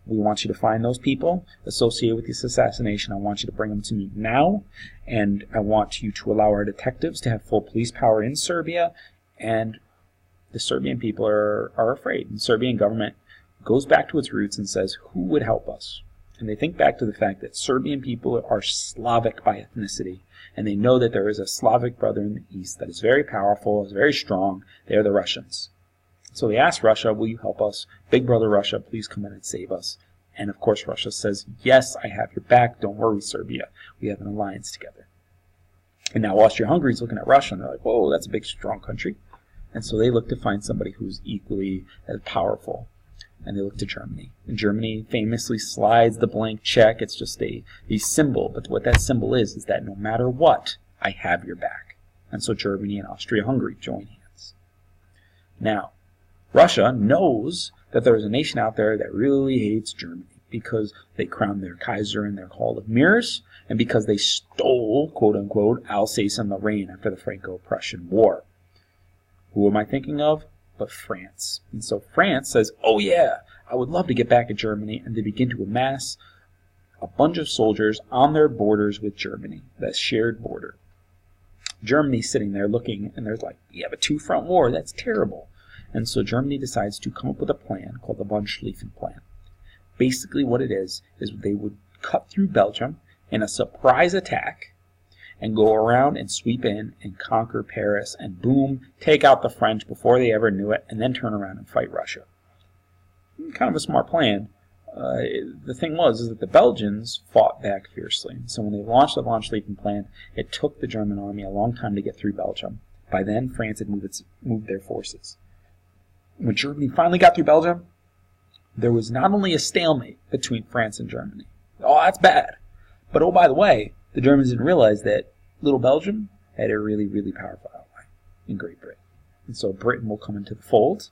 We want you to find those people associated with this assassination. I want you to bring them to me now, and I want you to allow our detectives to have full police power in Serbia, and the Serbian people are afraid. The Serbian government goes back to its roots and says, who would help us? And they think back to the fact that Serbian people are Slavic by ethnicity, and they know that there is a Slavic brother in the east that is very powerful, is very strong. They are the Russians. So they ask Russia, will you help us? Big brother Russia, please come in and save us. And of course Russia says, yes, I have your back. Don't worry, Serbia. We have an alliance together. And now Austria-Hungary is looking at Russia, and they're like, whoa, that's a big, strong country. And so they look to find somebody who's equally as powerful. And they look to Germany. And Germany famously slides the blank check. It's just a symbol. But what that symbol is that no matter what, I have your back. And so Germany and Austria-Hungary join hands. Now, Russia knows that there is a nation out there that really hates Germany because they crowned their Kaiser in their Hall of Mirrors and because they stole, quote-unquote, Alsace and Lorraine after the Franco-Prussian War. Who am I thinking of? But France. And so France says, oh yeah, I would love to get back at Germany, and they begin to amass a bunch of soldiers on their borders with Germany, that shared border. Germany's sitting there looking, and they're like, we have a two-front war, that's terrible. And so Germany decides to come up with a plan called the von Schlieffen Plan. Basically what it is they would cut through Belgium in a surprise attack and go around and sweep in and conquer Paris and boom, take out the French before they ever knew it and then turn around and fight Russia. Kind of a smart plan. The thing was that the Belgians fought back fiercely. So when they launched the von Schlieffen Plan, it took the German army a long time to get through Belgium. By then, France had moved their forces. When Germany finally got through Belgium, there was not only a stalemate between France and Germany. Oh, that's bad. But oh, by the way, the Germans didn't realize that little Belgium had a really, really powerful ally in Great Britain. And so Britain will come into the fold.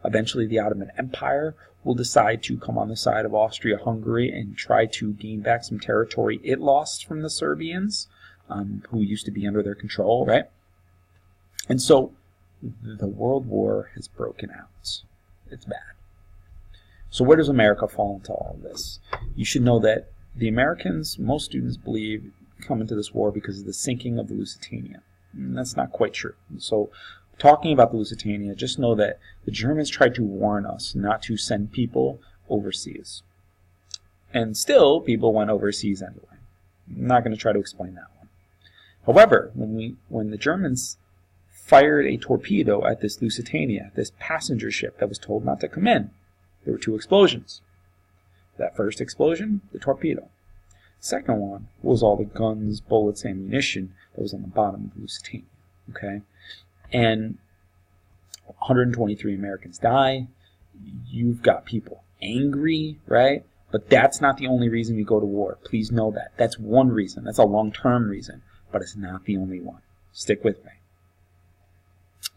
Eventually, the Ottoman Empire will decide to come on the side of Austria-Hungary and try to gain back some territory it lost from the Serbians, who used to be under their control, right? And so the World War has broken out. It's bad. So where does America fall into all of this? You should know that the Americans, most students believe, come into this war because of the sinking of the Lusitania. And that's not quite true. So talking about the Lusitania, just know that the Germans tried to warn us not to send people overseas. And still, people went overseas anyway. I'm not going to try to explain that one. However, when the Germans fired a torpedo at this Lusitania, this passenger ship that was told not to come in, there were two explosions. That first explosion, the torpedo. Second one was all the guns, bullets, ammunition that was on the bottom of the Lusitania. Okay? And 123 Americans die. You've got people angry, right? But that's not the only reason we go to war. Please know that. That's one reason. That's a long-term reason. But it's not the only one. Stick with me.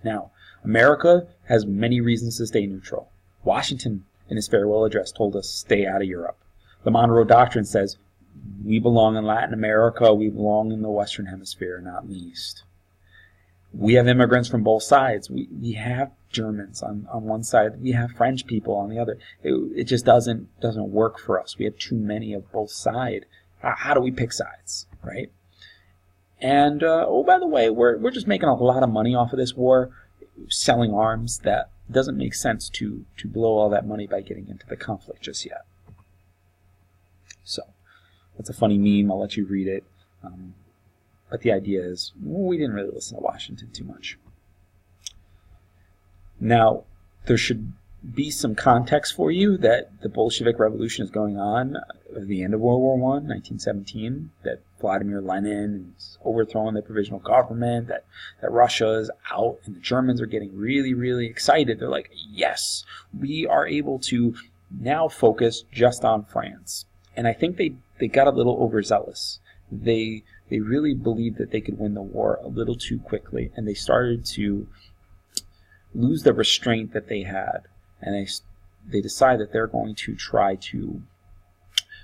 Now, America has many reasons to stay neutral. Washington, in his farewell address, told us stay out of Europe. The Monroe Doctrine says we belong in Latin America, we belong in the Western Hemisphere, not in the East. We have immigrants from both sides. We have Germans on one side, we have French people on the other. It just doesn't work for us. We have too many of both sides. How do we pick sides, right? And, oh, by the way, we're just making a lot of money off of this war, selling arms. That doesn't make sense to blow all that money by getting into the conflict just yet. So, that's a funny meme. I'll let you read it. But the idea is, we didn't really listen to Washington too much. Now, there should be some context for you that the Bolshevik Revolution is going on at the end of World War I, 1917, that Vladimir Lenin is overthrowing the provisional government, that Russia is out, and the Germans are getting really, really excited. They're like, yes, we are able to now focus just on France. And I think they got a little overzealous. They really believed that they could win the war a little too quickly, and they started to lose the restraint that they had. And they decide that they're going to try to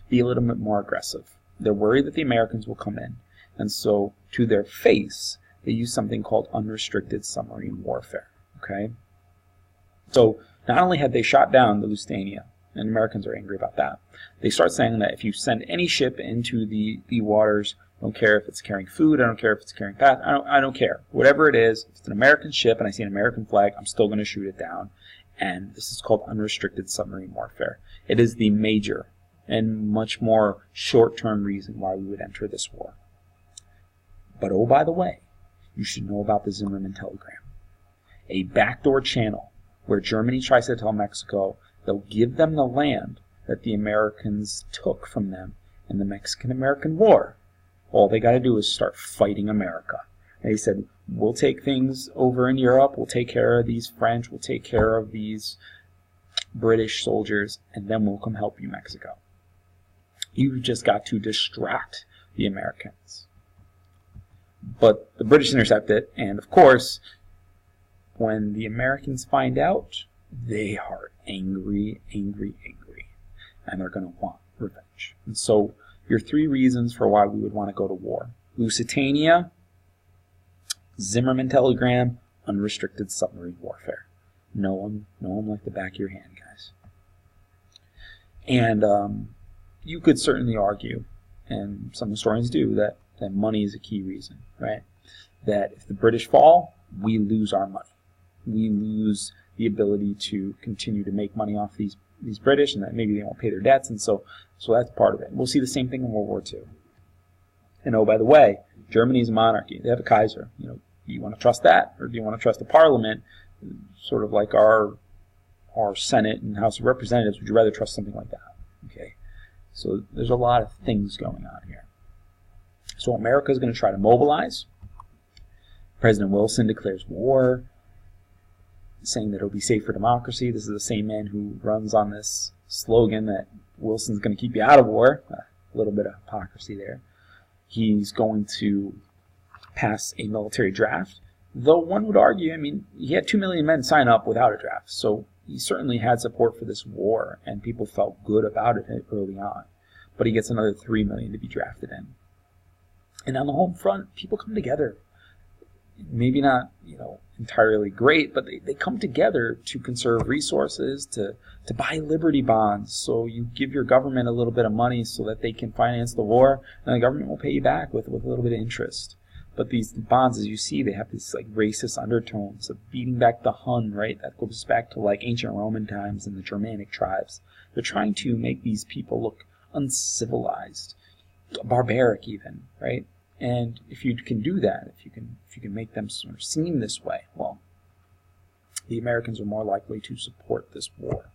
be a little bit more aggressive. They're worried that the Americans will come in. And so, to their face, they use something called unrestricted submarine warfare. Okay? So, not only had they shot down the Lusitania, and Americans are angry about that, they start saying that if you send any ship into the waters, I don't care if it's carrying food, I don't care if it's carrying path, I don't care. Whatever it is, if it's an American ship and I see an American flag, I'm still going to shoot it down. And this is called unrestricted submarine warfare. It is the major and much more short-term reason why we would enter this war. But oh, by the way, you should know about the Zimmermann telegram. A backdoor channel where Germany tries to tell Mexico they'll give them the land that the Americans took from them in the Mexican-American War. All they got to do is start fighting America. And he said, we'll take things over in Europe, we'll take care of these French, we'll take care of these British soldiers, and then we'll come help you, Mexico. You've just got to distract the Americans. But the British intercept it, and of course, when the Americans find out, they are angry, angry, angry. And they're going to want revenge. And so, your three reasons for why we would want to go to war. Lusitania, Zimmermann telegram, unrestricted submarine warfare. Know them like the back of your hand, guys. And you could certainly argue, and some historians do, that money is a key reason, right? That if the British fall, we lose our money. We lose the ability to continue to make money off these British, and that maybe they won't pay their debts, and so that's part of it. We'll see the same thing in World War II. And oh, by the way, Germany's a monarchy. They have a Kaiser. You know, do you want to trust that, or do you want to trust the Parliament, sort of like our Senate and House of Representatives? Would you rather trust something like that? Okay, so there's a lot of things going on here. So America is going to try to mobilize. President Wilson declares war, saying that it'll be safe for democracy. This is the same man who runs on this slogan that Wilson's going to keep you out of war. A little bit of hypocrisy there. He's going to pass a military draft, though one would argue, I mean, he had 2 million men sign up without a draft, so he certainly had support for this war, and people felt good about it early on. But he gets another 3 million to be drafted in. And on the home front, people come together. Maybe not, entirely great, but they come together to conserve resources, to buy Liberty bonds. So you give your government a little bit of money so that they can finance the war, and the government will pay you back with a little bit of interest. But these bonds, as you see, they have these like racist undertones of beating back the Hun, right? That goes back to like ancient Roman times and the Germanic tribes. They're trying to make these people look uncivilized, barbaric even, right? And if you can do that, if you can make them sort of seem this way, well, the Americans are more likely to support this war.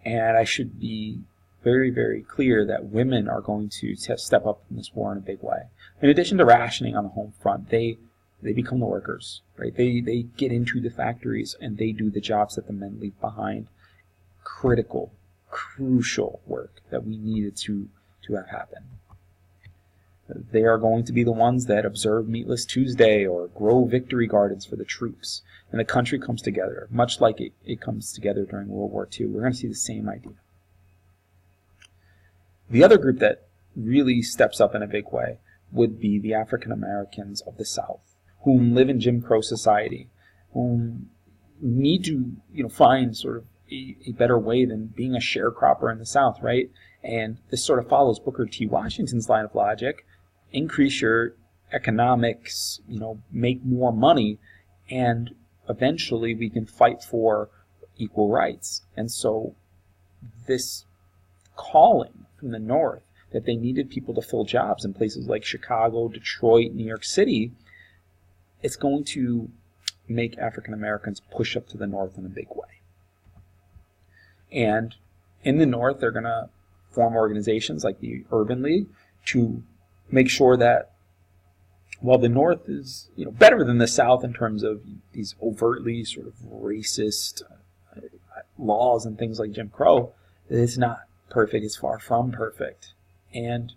And I should be very, very clear that women are going to step up in this war in a big way. In addition to rationing on the home front, they they become the workers, right? They get into the factories and they do the jobs that the men leave behind. Critical, crucial work that we needed to have happen. They are going to be the ones that observe Meatless Tuesday or grow victory gardens for the troops. And the country comes together, much like it comes together during World War II. We're going to see the same idea. The other group that really steps up in a big way would be the African Americans of the South, whom live in Jim Crow society, whom need to find sort of a better way than being a sharecropper in the South, right? And this sort of follows Booker T. Washington's line of logic: increase your economics, make more money, and eventually we can fight for equal rights. And so this calling from the North that they needed people to fill jobs in places like Chicago, Detroit, New York City, it's going to make African Americans push up to the North in a big way. And in the North, they're going to form organizations like the Urban League to make sure that while the North is better than the South in terms of these overtly sort of racist laws and things like Jim Crow, it's not perfect. It's far from perfect. And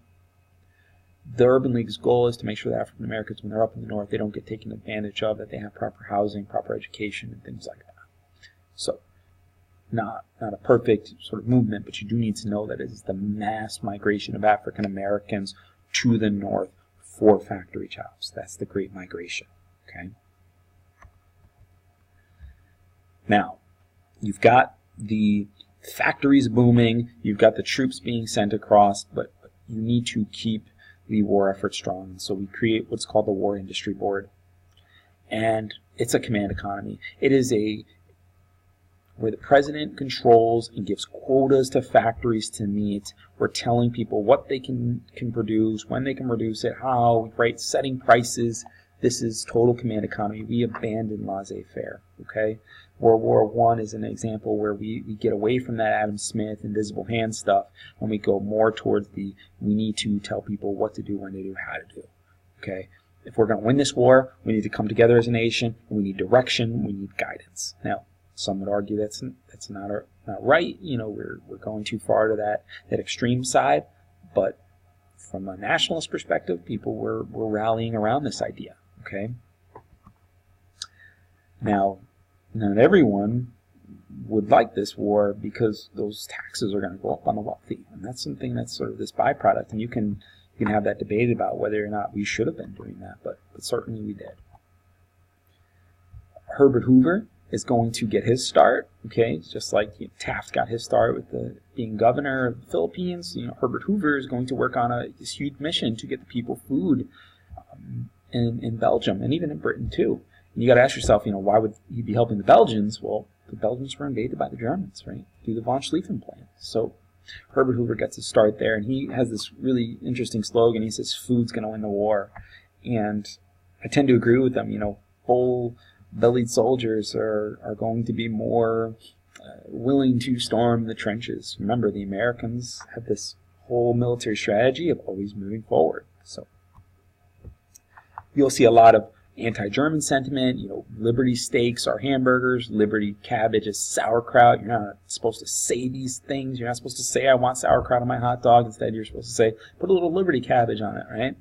the Urban League's goal is to make sure that African Americans, when they're up in the North, they don't get taken advantage of, that they have proper housing, proper education, and things like that. So, not a perfect sort of movement, but you do need to know that it is the mass migration of African Americans to the North for factory jobs. That's the Great Migration. Okay. Now, you've got the factories booming, you've got the troops being sent across, but you need to keep the war effort strong. So we create what's called the War Industry Board. And it's a command economy. It is where the president controls and gives quotas to factories to meet. We're telling people what they can produce, when they can produce it, how, right? Setting prices. This is total command economy. We abandon laissez-faire, okay? World War I is an example where we get away from that Adam Smith, invisible hand stuff, and we go more towards we need to tell people what to do, when to do, how to do, okay? If we're going to win this war, we need to come together as a nation, and we need direction, we need guidance. Now, some would argue that's not right. We're going too far to that extreme side, but from a nationalist perspective, people were rallying around this idea, okay? Now, not everyone would like this war because those taxes are going to go up on the wealthy, and that's something that's sort of this byproduct, and you can have that debate about whether or not we should have been doing that, but certainly we did. Herbert Hoover is going to get his start, okay? Just like Taft got his start with being governor of the Philippines. Herbert Hoover is going to work on this huge mission to get the people food in Belgium and even in Britain too. And you got to ask yourself, why would he be helping the Belgians? Well, the Belgians were invaded by the Germans, right? Through the von Schlieffen Plan. So Herbert Hoover gets his start there, and he has this really interesting slogan. He says, "Food's going to win the war," and I tend to agree with him. Full-bellied soldiers are going to be more willing to storm the trenches. Remember, the Americans have this whole military strategy of always moving forward. So you'll see a lot of anti-German sentiment. Liberty steaks are hamburgers. Liberty cabbage is sauerkraut. You're not supposed to say these things. You're not supposed to say, "I want sauerkraut on my hot dog." Instead, you're supposed to say, "Put a little Liberty cabbage on it," right?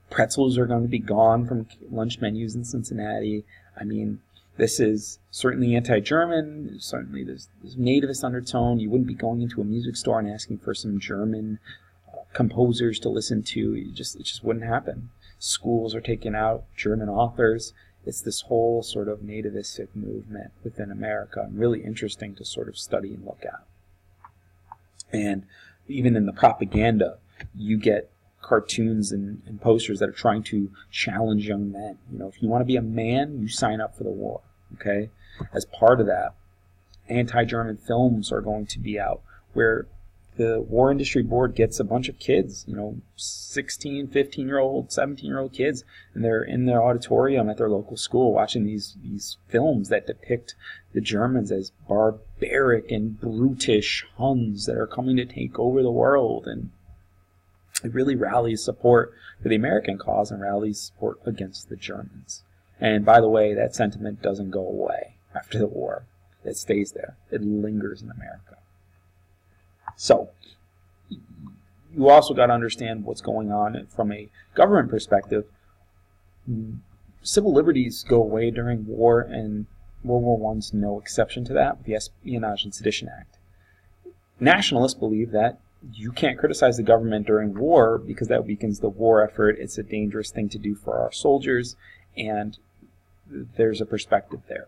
Pretzels are going to be gone from lunch menus in Cincinnati. I mean, this is certainly anti-German. Certainly there's nativist undertone. You wouldn't be going into a music store and asking for some German composers to listen to. It just wouldn't happen. Schools are taking out German authors. It's this whole sort of nativistic movement within America, and really interesting to sort of study and look at. And even in the propaganda, you get cartoons and posters that are trying to challenge young men. If you want to be a man, you sign up for the war, okay? As part of that, anti-German films are going to be out where the War Industry Board gets a bunch of kids, 16, 15-year-old, 17-year-old kids, and they're in their auditorium at their local school watching these films that depict the Germans as barbaric and brutish Huns that are coming to take over the world. And it really rallies support for the American cause and rallies support against the Germans. And by the way, that sentiment doesn't go away after the war. It stays there. It lingers in America. So, you also got to understand what's going on from a government perspective. Civil liberties go away during war, and World War I's no exception to that with the Espionage and Sedition Act. Nationalists believe that you can't criticize the government during war because that weakens the war effort. It's a dangerous thing to do for our soldiers, and there's a perspective there.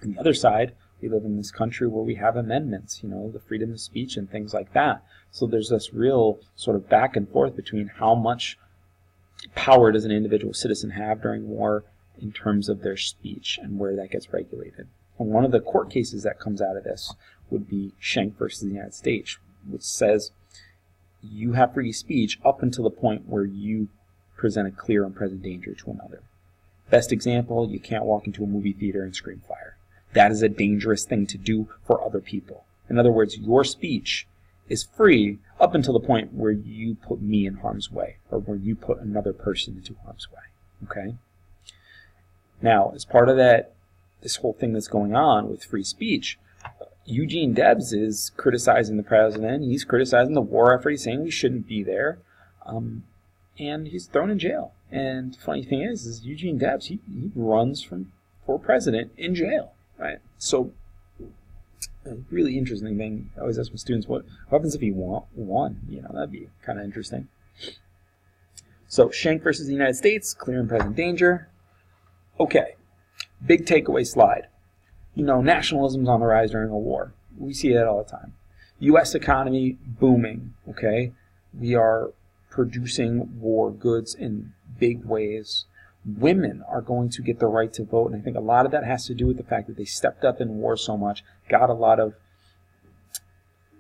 On the other side, we live in this country where we have amendments, the freedom of speech and things like that. So there's this real sort of back and forth between how much power does an individual citizen have during war in terms of their speech and where that gets regulated. And one of the court cases that comes out of this would be Schenck versus the United States, which says you have free speech up until the point where you present a clear and present danger to another. Best example, you can't walk into a movie theater and scream fire. That is a dangerous thing to do for other people. In other words, your speech is free up until the point where you put me in harm's way, or where you put another person into harm's way. Okay? Now, as part of this whole thing that's going on with free speech, Eugene Debs is criticizing the president. He's criticizing the war effort. He's saying we shouldn't be there. And he's thrown in jail. And the funny thing is Eugene Debs, he runs for president in jail. Right? So, a really interesting thing. I always ask my students, what happens if he won? That'd be kind of interesting. So, Schenck versus the United States, clear and present danger. Okay, big takeaway slide. Nationalism's on the rise during a war. We see that all the time. U.S. economy booming, okay? We are producing war goods in big ways. Women are going to get the right to vote, and I think a lot of that has to do with the fact that they stepped up in war so much, got a lot of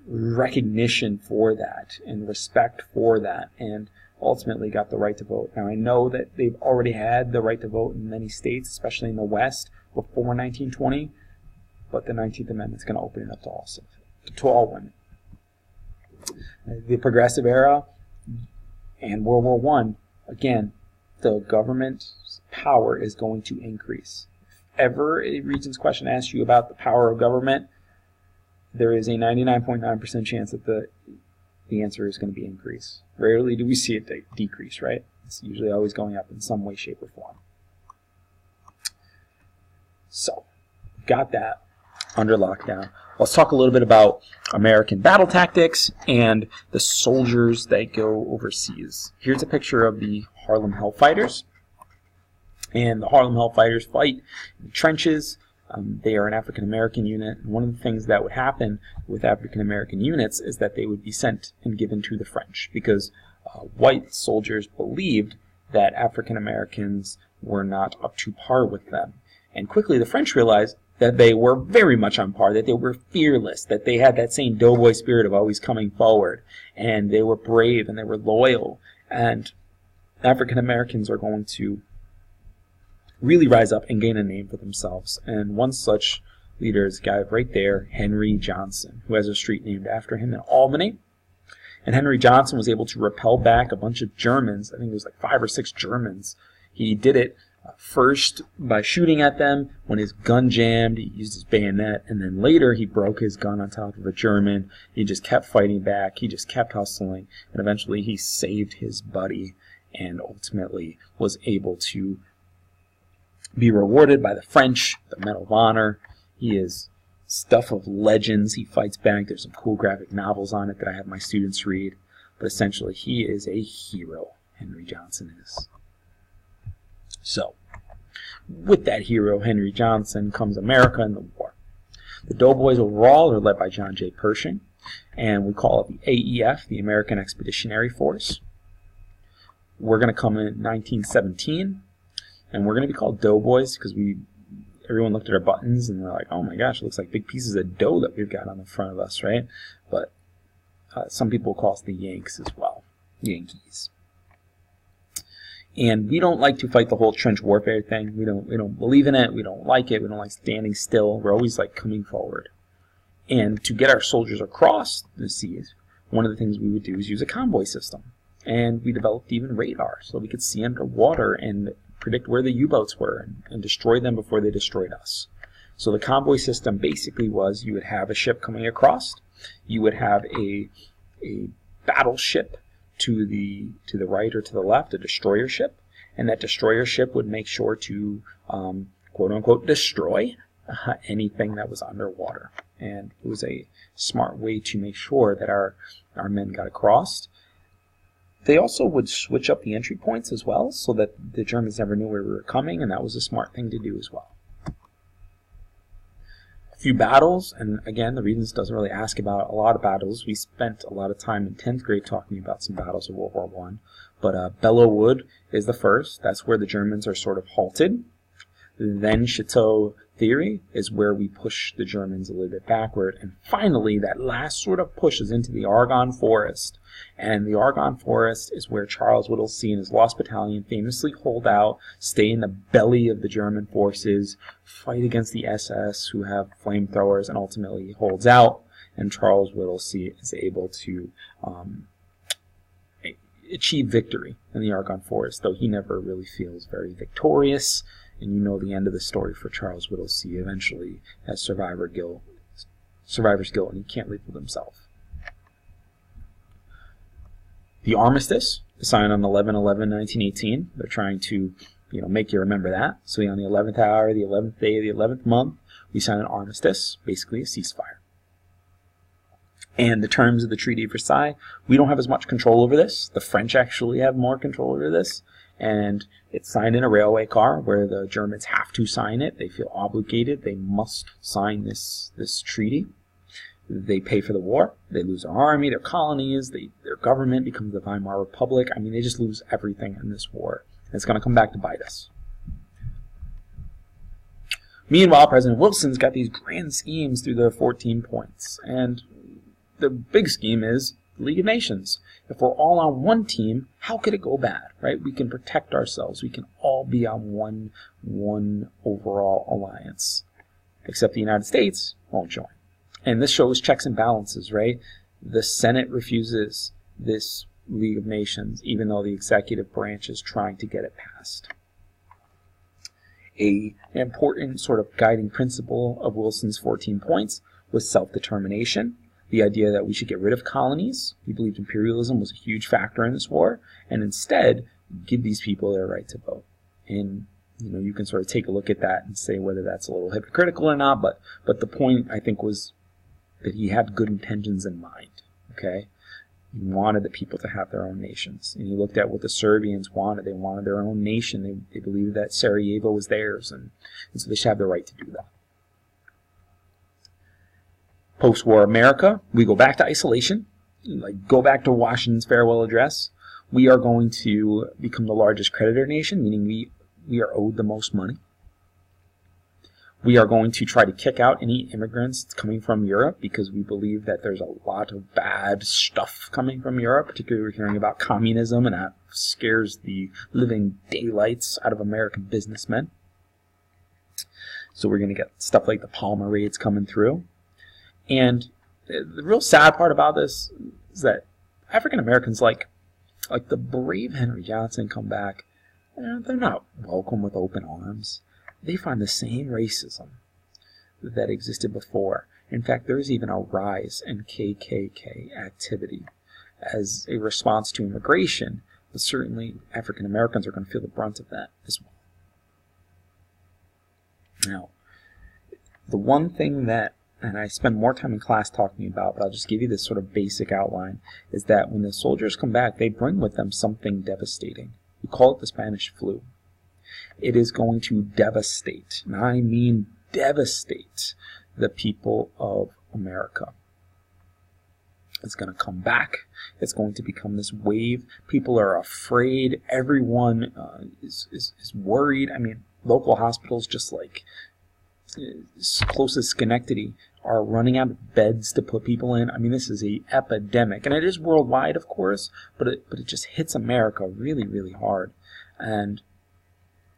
recognition for that and respect for that, and ultimately got the right to vote. Now, I know that they've already had the right to vote in many states, especially in the West, before 1920, but the 19th Amendment is going to open it up to all women. The Progressive Era and World War I, again, the government's power is going to increase. If ever a Regents question asks you about the power of government, there is a 99.9% chance that the answer is going to be increase. Rarely do we see it decrease, right? It's usually always going up in some way, shape, or form. So, got that under lockdown. Let's talk a little bit about American battle tactics and the soldiers that go overseas. Here's a picture of the Harlem Hellfighters. And the Harlem Hellfighters fight in the trenches. They are an African-American unit. And one of the things that would happen with African-American units is that they would be sent and given to the French, because white soldiers believed that African-Americans were not up to par with them. And quickly the French realized that they were very much on par, that they were fearless, that they had that same doughboy spirit of always coming forward, and they were brave and they were loyal. And African Americans are going to really rise up and gain a name for themselves. And one such leader is a guy right there, Henry Johnson, who has a street named after him in Albany. And Henry Johnson was able to repel back a bunch of Germans. I think it was like 5 or 6 Germans. He did it first by shooting at them. When his gun jammed, he used his bayonet, and then later he broke his gun on top of a German. He just kept fighting back. He just kept hustling, and eventually he saved his buddy and ultimately was able to be rewarded by the French, the Medal of Honor. He is stuff of legends. He fights back. There's some cool graphic novels on it that I have my students read, but essentially he is a hero. Henry Johnson is. So, with that hero, Henry Johnson, comes America and the war. The Doughboys overall are led by John J. Pershing, and we call it the AEF, the American Expeditionary Force. We're going to come in 1917, and we're going to be called Doughboys because everyone looked at our buttons and they're like, oh my gosh, it looks like big pieces of dough that we've got on the front of us, right? But some people call us the Yanks as well, Yankees. And we don't like to fight the whole trench warfare thing. We don't believe in it. We don't like it. We don't like standing still. We're always like coming forward. And to get our soldiers across the seas, one of the things we would do is use a convoy system. And we developed even radar so we could see underwater and predict where the U-boats were and destroy them before they destroyed us. So the convoy system basically was, you would have a ship coming across, you would have a battleship to the right or to the left, a destroyer ship, and that destroyer ship would make sure to quote-unquote destroy anything that was underwater. And it was a smart way to make sure that our men got across. They also would switch up the entry points as well, so that the Germans never knew where we were coming, and that was a smart thing to do as well. A few battles, and again, the Readings doesn't really ask about a lot of battles. We spent a lot of time in 10th grade talking about some battles of World War I, but Belleau Wood is the first. That's where the Germans are sort of halted. Then Chateau Thierry is where we push the Germans a little bit backward. And finally, that last sort of push is into the Argonne Forest. And the Argonne Forest is where Charles Whittlesey and his Lost Battalion famously hold out, stay in the belly of the German forces, fight against the SS, who have flamethrowers, and ultimately holds out. And Charles Whittlesey is able to achieve victory in the Argonne Forest, though he never really feels very victorious. And you know the end of the story for Charles Whittlesey. Eventually has survivor's guilt, and he can't live with himself. The armistice is signed on 11/11/1918. They're trying to, make you remember that. So on the 11th hour, the 11th day, the 11th month, we sign an armistice, basically a ceasefire. And the terms of the Treaty of Versailles, we don't have as much control over this. The French actually have more control over this. And it's signed in a railway car where the Germans have to sign it. They feel obligated. They must sign this treaty. They pay for the war. They lose their army, their colonies, their government becomes the Weimar Republic. I mean, they just lose everything in this war. And it's going to come back to bite us. Meanwhile, President Wilson's got these grand schemes through the 14 points. And the big scheme is the League of Nations. If we're all on one team, how could it go bad, right? We can protect ourselves. We can all be on one overall alliance. Except the United States won't join. And this shows checks and balances, right? The Senate refuses this League of Nations, even though the executive branch is trying to get it passed. An important sort of guiding principle of Wilson's 14 points was self-determination. The idea that we should get rid of colonies. He believed imperialism was a huge factor in this war, and instead give these people their right to vote. And you can sort of take a look at that and say whether that's a little hypocritical or not, but the point, I think, was that he had good intentions in mind. Okay, he wanted the people to have their own nations, and he looked at what the Serbians wanted. They wanted their own nation. They believed that Sarajevo was theirs, and so they should have the right to do that. Postwar America, we go back to isolation, go back to Washington's farewell address. We are going to become the largest creditor nation, meaning we are owed the most money. We are going to try to kick out any immigrants coming from Europe because we believe that there's a lot of bad stuff coming from Europe, particularly we're hearing about communism, and that scares the living daylights out of American businessmen. So we're going to get stuff like the Palmer raids coming through. And the real sad part about this is that African Americans, like the brave Henry Johnson, come back. They're not welcome with open arms. They find the same racism that existed before. In fact, there's even a rise in KKK activity as a response to immigration. But certainly African Americans are going to feel the brunt of that as well. Now, the one thing that, and I spend more time in class talking about, but I'll just give you this sort of basic outline, is that when the soldiers come back, they bring with them something devastating. We call it the Spanish flu. It is going to devastate, and I mean devastate, the people of America. It's going to come back. It's going to become this wave. People are afraid. Everyone is worried. I mean, local hospitals, just like close as Schenectady, are running out of beds to put people in. I mean, this is an epidemic, and it is worldwide, of course, but it just hits America really, really hard, and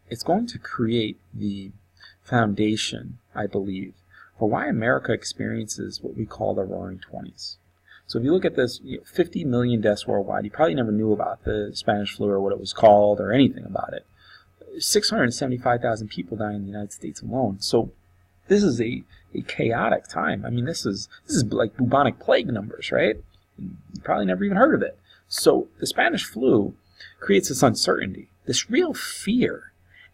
it's going to create the foundation, I believe, for why America experiences what we call the Roaring Twenties. So if you look at this, 50 million deaths worldwide. You probably never knew about the Spanish flu or what it was called or anything about it. 675,000 people dying in the United States alone. So this is a chaotic time. I mean, this is like bubonic plague numbers, right? You probably never even heard of it. So the Spanish flu creates this uncertainty, this real fear.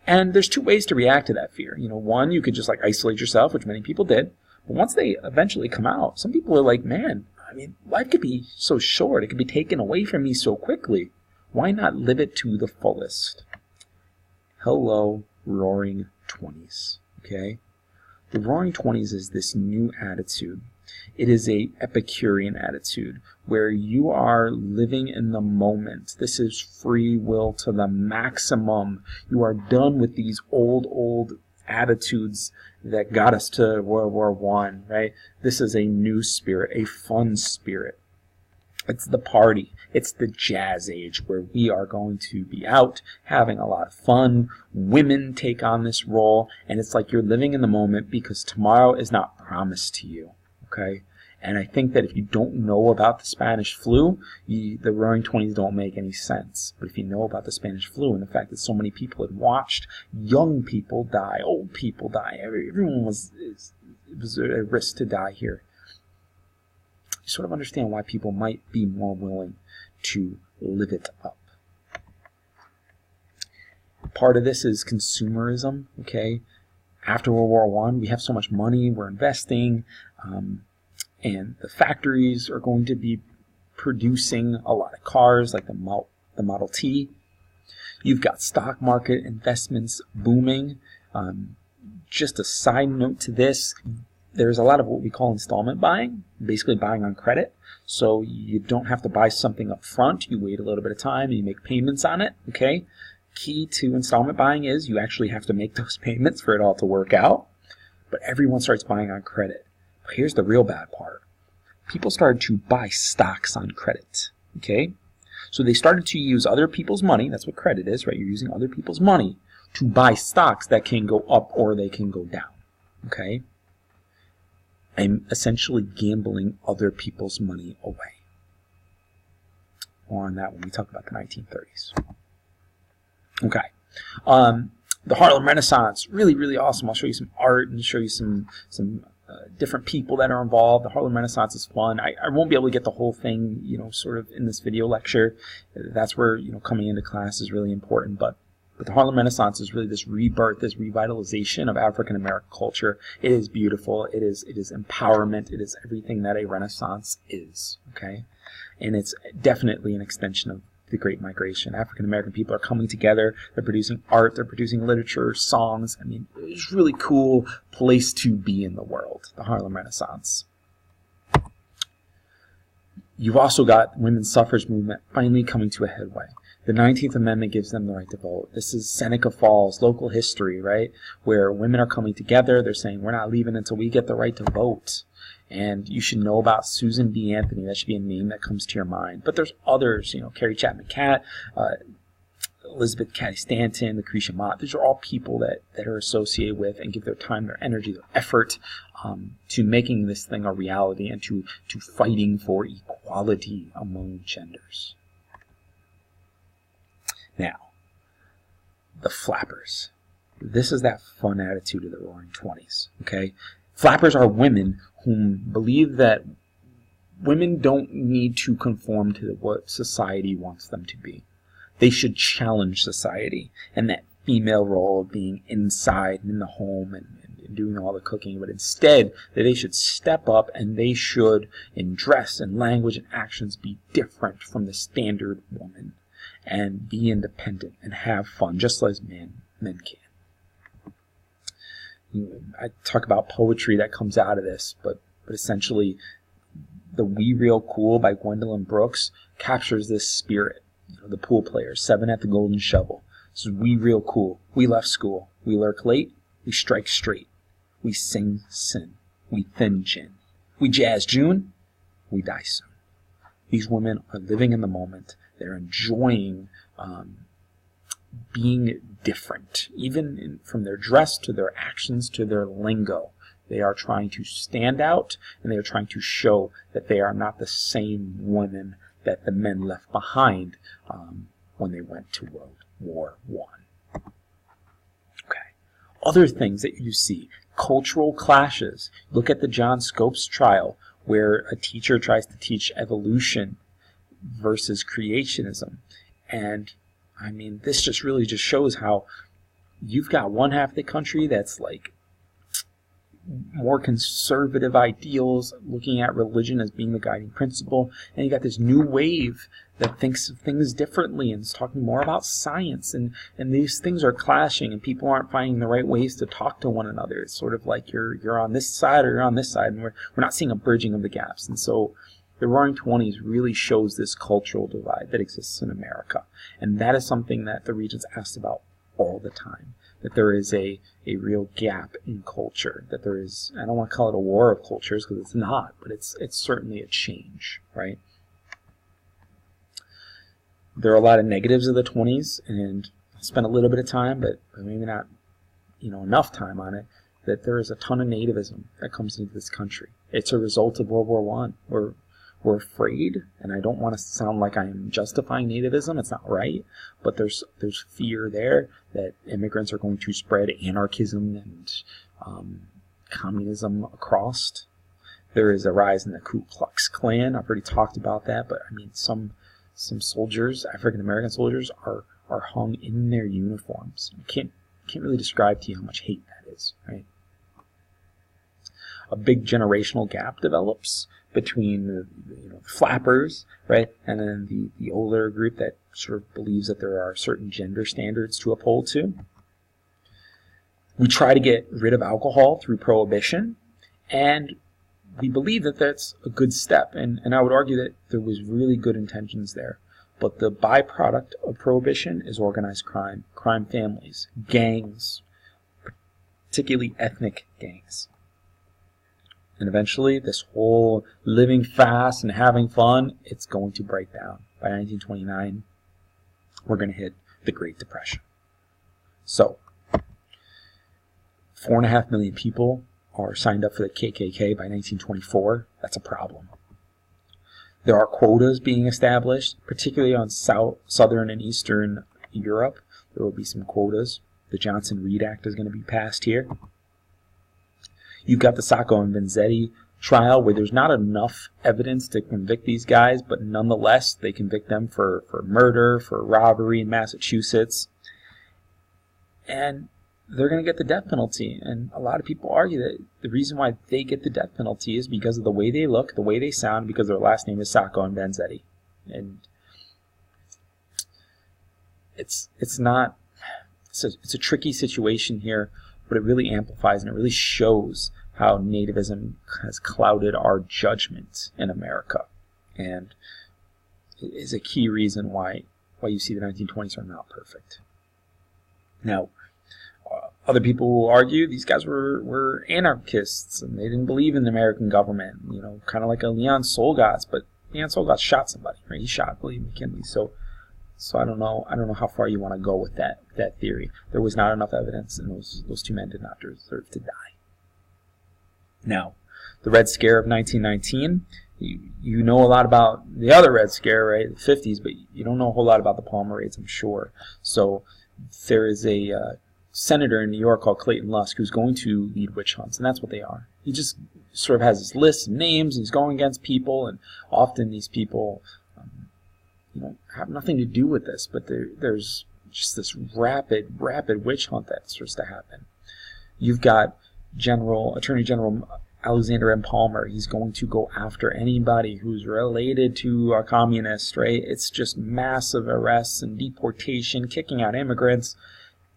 And there's two ways to react to that fear. One, you could just like isolate yourself, which many people did. But once they eventually come out, some people are like, man, I mean, life could be so short. It could be taken away from me so quickly. Why not live it to the fullest? Hello, Roaring Twenties, okay? The Roaring Twenties is this new attitude. It is a Epicurean attitude where you are living in the moment. This is free will to the maximum. You are done with these old attitudes that got us to World War I, right? This is a new spirit, a fun spirit. It's the party. It's the jazz age where we are going to be out having a lot of fun. Women take on this role, and it's like you're living in the moment because tomorrow is not promised to you, okay? And I think that if you don't know about the Spanish flu, the Roaring Twenties don't make any sense. But if you know about the Spanish flu and the fact that so many people had watched young people die, old people die, everyone was at risk to die here, you sort of understand why people might be more willing to live it up. Part of this is consumerism, okay? After World War I, we have so much money, we're investing, and the factories are going to be producing a lot of cars, like the Model T. You've got stock market investments booming. Just a side note to this, there's a lot of what we call installment buying, basically buying on credit. So you don't have to buy something up front. You wait a little bit of time and you make payments on it, okay? Key to installment buying is you actually have to make those payments for it all to work out. But everyone starts buying on credit. But here's the real bad part. People started to buy stocks on credit, okay? So they started to use other people's money, that's what credit is, right? You're using other people's money to buy stocks that can go up or they can go down, okay? I'm essentially gambling other people's money away. More on that when we talk about the 1930s. Okay. The Harlem Renaissance, really, really awesome. I'll show you some art and show you some different people that are involved. The Harlem Renaissance is fun. I won't be able to get the whole thing, sort of in this video lecture. That's where, coming into class is really important. But the Harlem Renaissance is really this rebirth, this revitalization of African American culture. It is beautiful. It is empowerment. It is everything that a Renaissance is. Okay, and it's definitely an extension of the Great Migration. African American people are coming together. They're producing art. They're producing literature, songs. I mean, it's a really cool place to be in the world. The Harlem Renaissance. You've also got women's suffrage movement finally coming to a headway. The 19th Amendment gives them the right to vote. This is Seneca Falls, local history, right? Where women are coming together. They're saying, we're not leaving until we get the right to vote. And you should know about Susan B. Anthony. That should be a name that comes to your mind. But there's others, Carrie Chapman Catt, Elizabeth Cady Stanton, Lucretia Mott. These are all people that are associated with and give their time, their energy, their effort to making this thing a reality and to fighting for equality among genders. Now, the flappers. This is that fun attitude of the Roaring Twenties, okay? Flappers are women who believe that women don't need to conform to what society wants them to be. They should challenge society and that female role of being inside and in the home and doing all the cooking, but instead that they should step up and they should, in dress and language and actions, be different from the standard woman and be independent and have fun, just as men can. I talk about poetry that comes out of this, but essentially the We Real Cool by Gwendolyn Brooks captures this spirit. The pool players, 7 at the Golden Shovel. This is We Real Cool. We left school. We lurk late. We strike straight. We sing sin. We thin gin. We jazz June. We die soon. These women are living in the moment. They're enjoying being different, even from their dress to their actions to their lingo. They are trying to stand out, and they are trying to show that they are not the same women that the men left behind when they went to World War I. other things that you see. Cultural clashes. Look at the John Scopes trial, where a teacher tries to teach evolution versus creationism. And, I mean, this just really just shows how you've got one half of the country that's like more conservative ideals, looking at religion as being the guiding principle, and you got this new wave that thinks of things differently and is talking more about science, and these things are clashing, and people aren't finding the right ways to talk to one another. It's sort of like you're on this side or you're on this side, and we're not seeing a bridging of the gaps. And so the Roaring Twenties really shows this cultural divide that exists in America, and that is something that the Regents asked about all the time. That there is a real gap in culture, that there is, I don't want to call it a war of cultures because it's not, but it's certainly a change, right? There are a lot of negatives of the 20s, and I spent a little bit of time, but maybe not enough time on it, that there is a ton of nativism that comes into this country. It's a result of World War I. We're afraid, and I don't want to sound like I am justifying nativism. It's not right, but there's fear there that immigrants are going to spread anarchism and communism across. There is a rise in the Ku Klux Klan. I've already talked about that, but I mean some soldiers, African American soldiers, are hung in their uniforms. I can't really describe to you how much hate that is, right? A big generational gap develops between the flappers, right, and then the older group that sort of believes that there are certain gender standards to uphold to. We try to get rid of alcohol through prohibition, and we believe that that's a good step, and I would argue that there was really good intentions there. But the byproduct of prohibition is organized crime, crime families, gangs, particularly ethnic gangs. And eventually, this whole living fast and having fun, it's going to break down. By 1929, we're going to hit the Great Depression. So, 4.5 million people are signed up for the KKK by 1924. That's a problem. There are quotas being established, particularly on southern and eastern Europe. There will be some quotas. The Johnson-Reed Act is going to be passed here. You've got the Sacco and Vanzetti trial, where there's not enough evidence to convict these guys, but nonetheless, they convict them for murder, for robbery in Massachusetts. And they're going to get the death penalty. And a lot of people argue that the reason why they get the death penalty is because of the way they look, the way they sound, because their last name is Sacco and Vanzetti. And it's a tricky situation here, but it really amplifies and it really shows how nativism has clouded our judgment in America, and it is a key reason why you see the 1920s are not perfect. Now, other people will argue these guys were anarchists and they didn't believe in the American government, kind of like a Leon Solgatz, but Leon Solgatz shot somebody, right? He shot William McKinley, so I don't know how far you want to go with that theory. There was not enough evidence, and those two men did not deserve to die. Now, the Red Scare of 1919, you know a lot about the other Red Scare, right, the 50s, but you don't know a whole lot about the Palmer raids, I'm sure. So there is a senator in New York called Clayton Lusk who's going to lead witch hunts, and that's what they are. He just sort of has this list of names, and he's going against people, and often these people have nothing to do with this, but there's just this rapid witch hunt that starts to happen. You've got Attorney General Alexander M. Palmer. He's going to go after anybody who's related to a communist, right? It's just massive arrests and deportation, kicking out immigrants,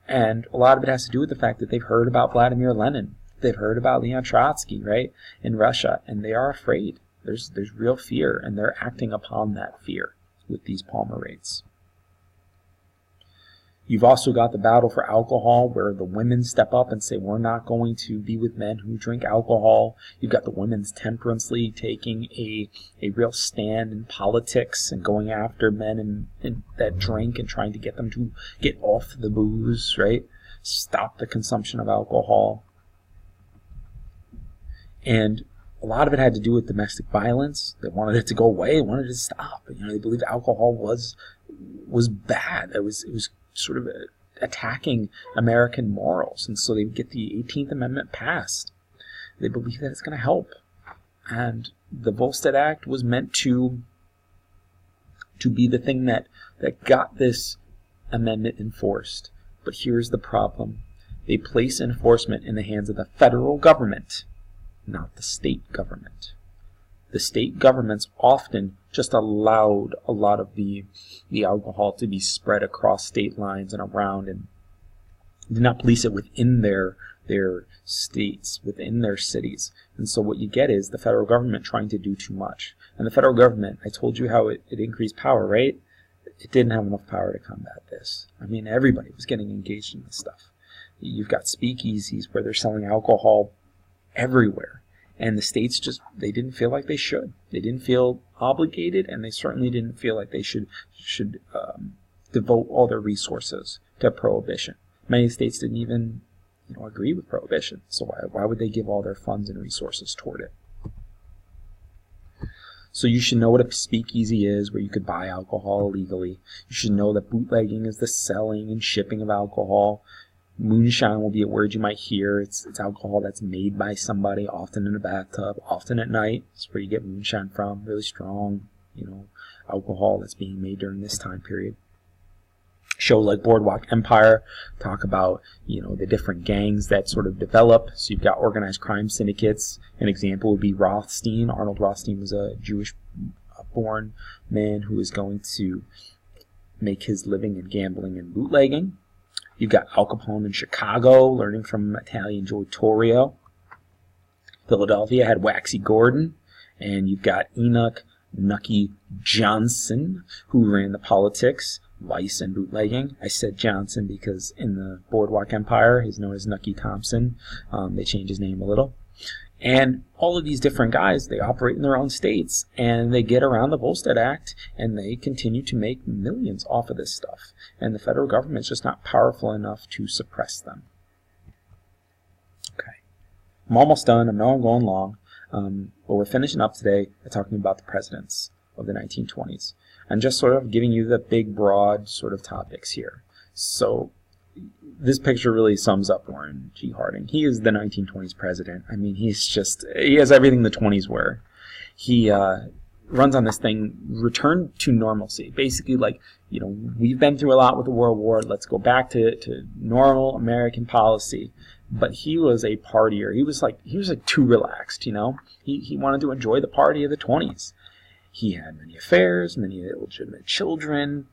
and a lot of it has to do with the fact that they've heard about Vladimir Lenin. They've heard about Leon Trotsky, right, in Russia, and they are afraid. There's real fear, and they're acting upon that fear with these Palmer raids. You've also got the battle for alcohol, where the women step up and say, we're not going to be with men who drink alcohol. You've got the Women's Temperance League taking a real stand in politics and going after men that drink and trying to get them to get off the booze, right? Stop the consumption of alcohol. And a lot of it had to do with domestic violence. They wanted it to go away. They wanted it to stop. They believed alcohol was bad. It was sort of attacking American morals, and so they would get the 18th Amendment passed. They believe that it's going to help, and the Volstead Act was meant to be the thing that got this amendment enforced. But here's the problem. They place enforcement in the hands of the federal government, not the state government. The state governments often just allowed a lot of the alcohol to be spread across state lines and around, and did not police it within their states, within their cities. And so what you get is the federal government trying to do too much. And the federal government, I told you how it increased power, right? It didn't have enough power to combat this. I mean, everybody was getting engaged in this stuff. You've got speakeasies where they're selling alcohol everywhere. And the states just, they didn't feel like they should. They didn't feel obligated, and they certainly didn't feel like they should devote all their resources to prohibition. Many states didn't even agree with prohibition. So why would they give all their funds and resources toward it? So you should know what a speakeasy is, where you could buy alcohol illegally. You should know that bootlegging is the selling and shipping of alcohol. Moonshine will be a word you might hear. It's alcohol that's made by somebody, often in a bathtub, often at night. That's where you get moonshine from. Really strong, alcohol that's being made during this time period. Show like Boardwalk Empire talk about the different gangs that sort of develop. So you've got organized crime syndicates. An example would be Rothstein. Arnold Rothstein was a Jewish-born man who was going to make his living in gambling and bootlegging. You've got Al Capone in Chicago, learning from Italian Joe Torrio. Philadelphia had Waxy Gordon, and you've got Enoch Nucky Johnson, who ran the politics, vice, and bootlegging. I said Johnson because in the Boardwalk Empire, he's known as Nucky Thompson. They changed his name a little. And all of these different guys, they operate in their own states, and they get around the Volstead Act, and they continue to make millions off of this stuff. And the federal government's just not powerful enough to suppress them. Okay. I'm almost done. I know I'm going long. But we're finishing up today by talking about the presidents of the 1920s. And just sort of giving you the big, broad sort of topics here. So this picture really sums up Warren G. Harding. He is the 1920s president. I mean, he has everything the 20s were. He runs on this thing, return to normalcy. Basically, like, we've been through a lot with the World War. Let's go back to normal American policy. But he was a partier. He was too relaxed, He wanted to enjoy the party of the 20s. He had many affairs, many illegitimate children.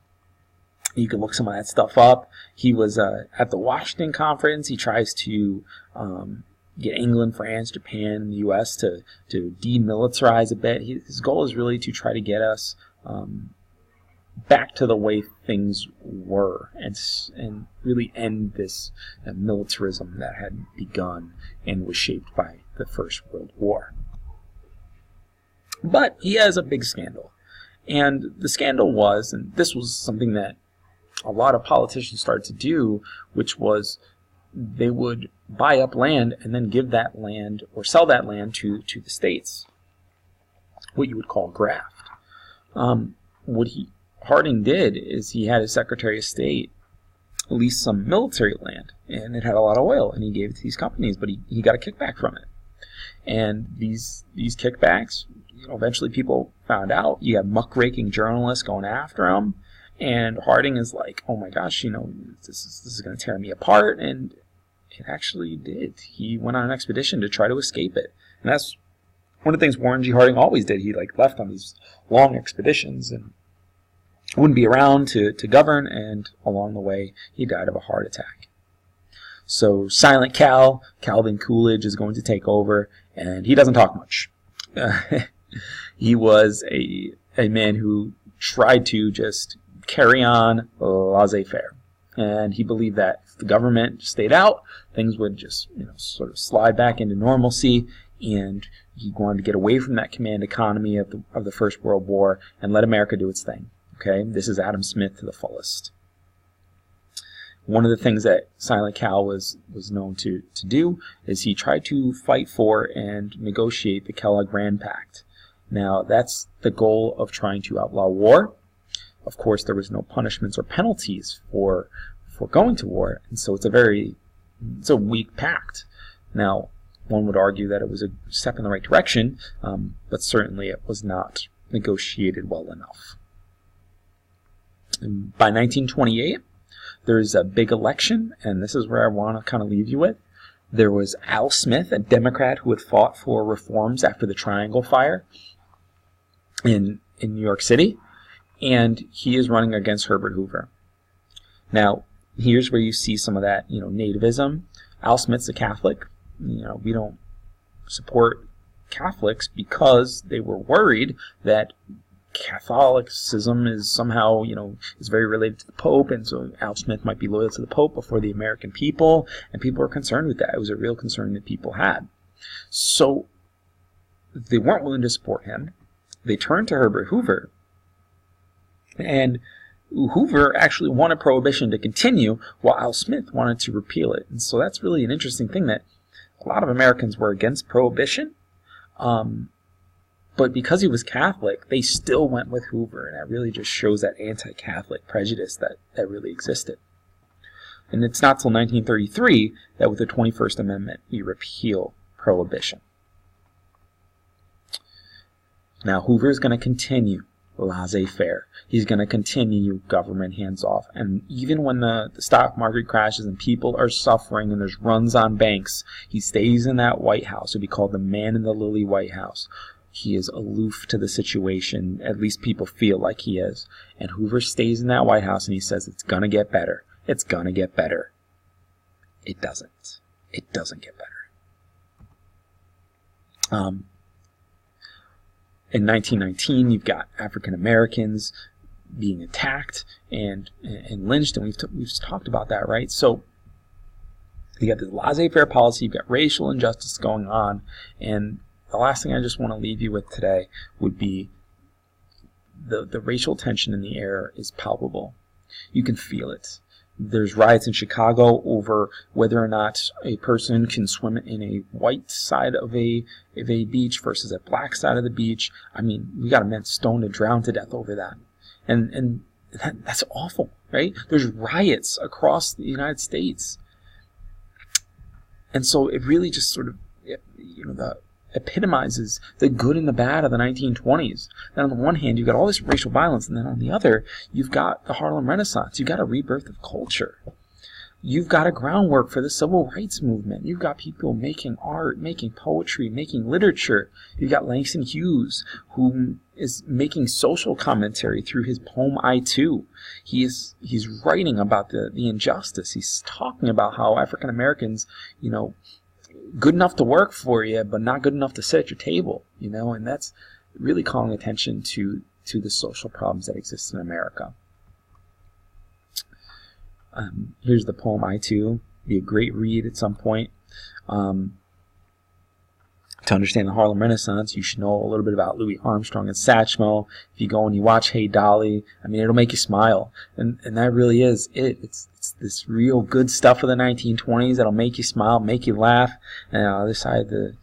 You can look some of that stuff up. He was at the Washington Conference. He tries to get England, France, Japan, and the U.S. to demilitarize a bit. His goal is really to try to get us back to the way things were and really end this militarism that had begun and was shaped by the First World War. But he has a big scandal. And the scandal was, and this was something that a lot of politicians started to do, which was they would buy up land and then give that land or sell that land to the states, what you would call graft. What Harding did is he had his Secretary of State lease some military land, and it had a lot of oil, and he gave it to these companies, but he got a kickback from it. And these kickbacks, eventually people found out. You have muckraking journalists going after him. And Harding is like, oh my gosh, this is going to tear me apart. And it actually did. He went on an expedition to try to escape it. And that's one of the things Warren G. Harding always did. He left on these long expeditions and wouldn't be around to govern. And along the way, he died of a heart attack. So Silent Cal, Calvin Coolidge, is going to take over. And he doesn't talk much. He was a man who tried to just carry on laissez-faire. And he believed that if the government stayed out, things would just sort of slide back into normalcy, and he wanted to get away from that command economy of the First World War and let America do its thing. Okay, this is Adam Smith to the fullest. One of the things that Silent Cal was known to do is he tried to fight for and negotiate the Kellogg-Rand Pact. Now, that's the goal of trying to outlaw war. Of course, there was no punishments or penalties for before going to war, and so it's a weak pact. Now, one would argue that it was a step in the right direction, but certainly it was not negotiated well enough. And by 1928, there's a big election, and this is where I want to kind of leave you with. There was Al Smith, a Democrat who had fought for reforms after the Triangle Fire in New York City, and he is running against Herbert Hoover. Now, here's where you see some of that, nativism. Al Smith's a Catholic. We don't support Catholics because they were worried that Catholicism is somehow, is very related to the Pope, and so Al Smith might be loyal to the Pope before the American people, and people were concerned with that. It was a real concern that people had. So they weren't willing to support him. They turned to Herbert Hoover, and Hoover actually wanted Prohibition to continue, while Al Smith wanted to repeal it. And so that's really an interesting thing, that a lot of Americans were against Prohibition, but because he was Catholic, they still went with Hoover, and that really just shows that anti-Catholic prejudice that really existed. And it's not till 1933 that with the 21st Amendment, you repeal Prohibition. Now, Hoover is going to continue laissez-faire. He's going to continue government hands-off. And even when the stock market crashes and people are suffering and there's runs on banks, he stays in that White House. He'll be called the man in the lily White House. He is aloof to the situation. At least people feel like he is. And Hoover stays in that White House and he says, it's going to get better. It's going to get better. It doesn't. It doesn't get better. In 1919, you've got African Americans being attacked and lynched, and we've talked about that, right? So you got the laissez-faire policy, you've got racial injustice going on, and the last thing I just want to leave you with today would be the racial tension in the air is palpable. You can feel it. There's riots in Chicago over whether or not a person can swim in a white side of a beach versus a black side of the beach. I mean, we got a man stoned and drowned to death over that. And that's awful, right? There's riots across the United States. And so it really just sort of, epitomizes the good and the bad of the 1920s. Then on the one hand, you've got all this racial violence, and then on the other, you've got the Harlem Renaissance. You've got a rebirth of culture. You've got a groundwork for the civil rights movement. You've got people making art, making poetry, making literature. You've got Langston Hughes, who is making social commentary through his poem I Too. He's writing about the injustice. He's talking about how African Americans, good enough to work for you, but not good enough to sit at your table, and that's really calling attention to the social problems that exist in America. Here's the poem I Too. Be a great read at some point. To understand the Harlem Renaissance, you should know a little bit about Louis Armstrong and Satchmo. If you go and you watch Hey Dolly, it'll make you smile. And that really is it. It's this real good stuff of the 1920s that'll make you smile, make you laugh. And on the other side, the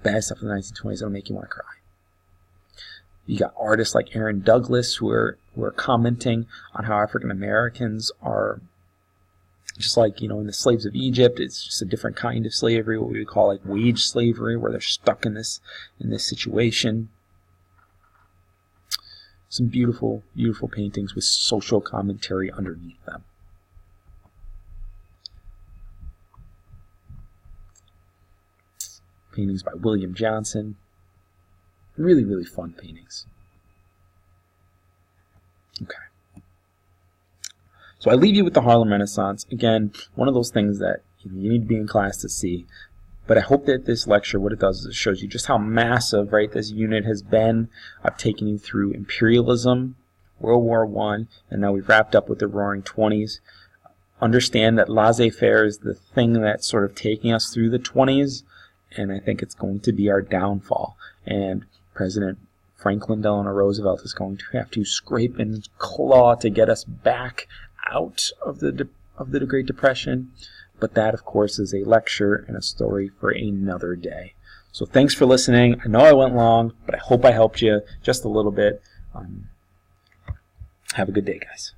bad stuff of the 1920s that'll make you want to cry. You got artists like Aaron Douglas who are commenting on how African Americans are just like, in the slaves of Egypt. It's just a different kind of slavery, what we would call like wage slavery, where they're stuck in this situation. Some beautiful, beautiful paintings with social commentary underneath them. Paintings by William Johnson. Really, really fun paintings. Okay. So I leave you with the Harlem Renaissance. Again, one of those things that you need to be in class to see. But I hope that this lecture, what it does is it shows you just how massive, right, this unit has been. I've taken you through imperialism, World War I, and now we've wrapped up with the Roaring Twenties. Understand that laissez-faire is the thing that's sort of taking us through the 20s, and I think it's going to be our downfall. And President Franklin Delano Roosevelt is going to have to scrape and claw to get us back out of the Great Depression. But that, of course, is a lecture and a story for another day. So thanks for listening. I know I went long, but I hope I helped you just a little bit. Have a good day, guys.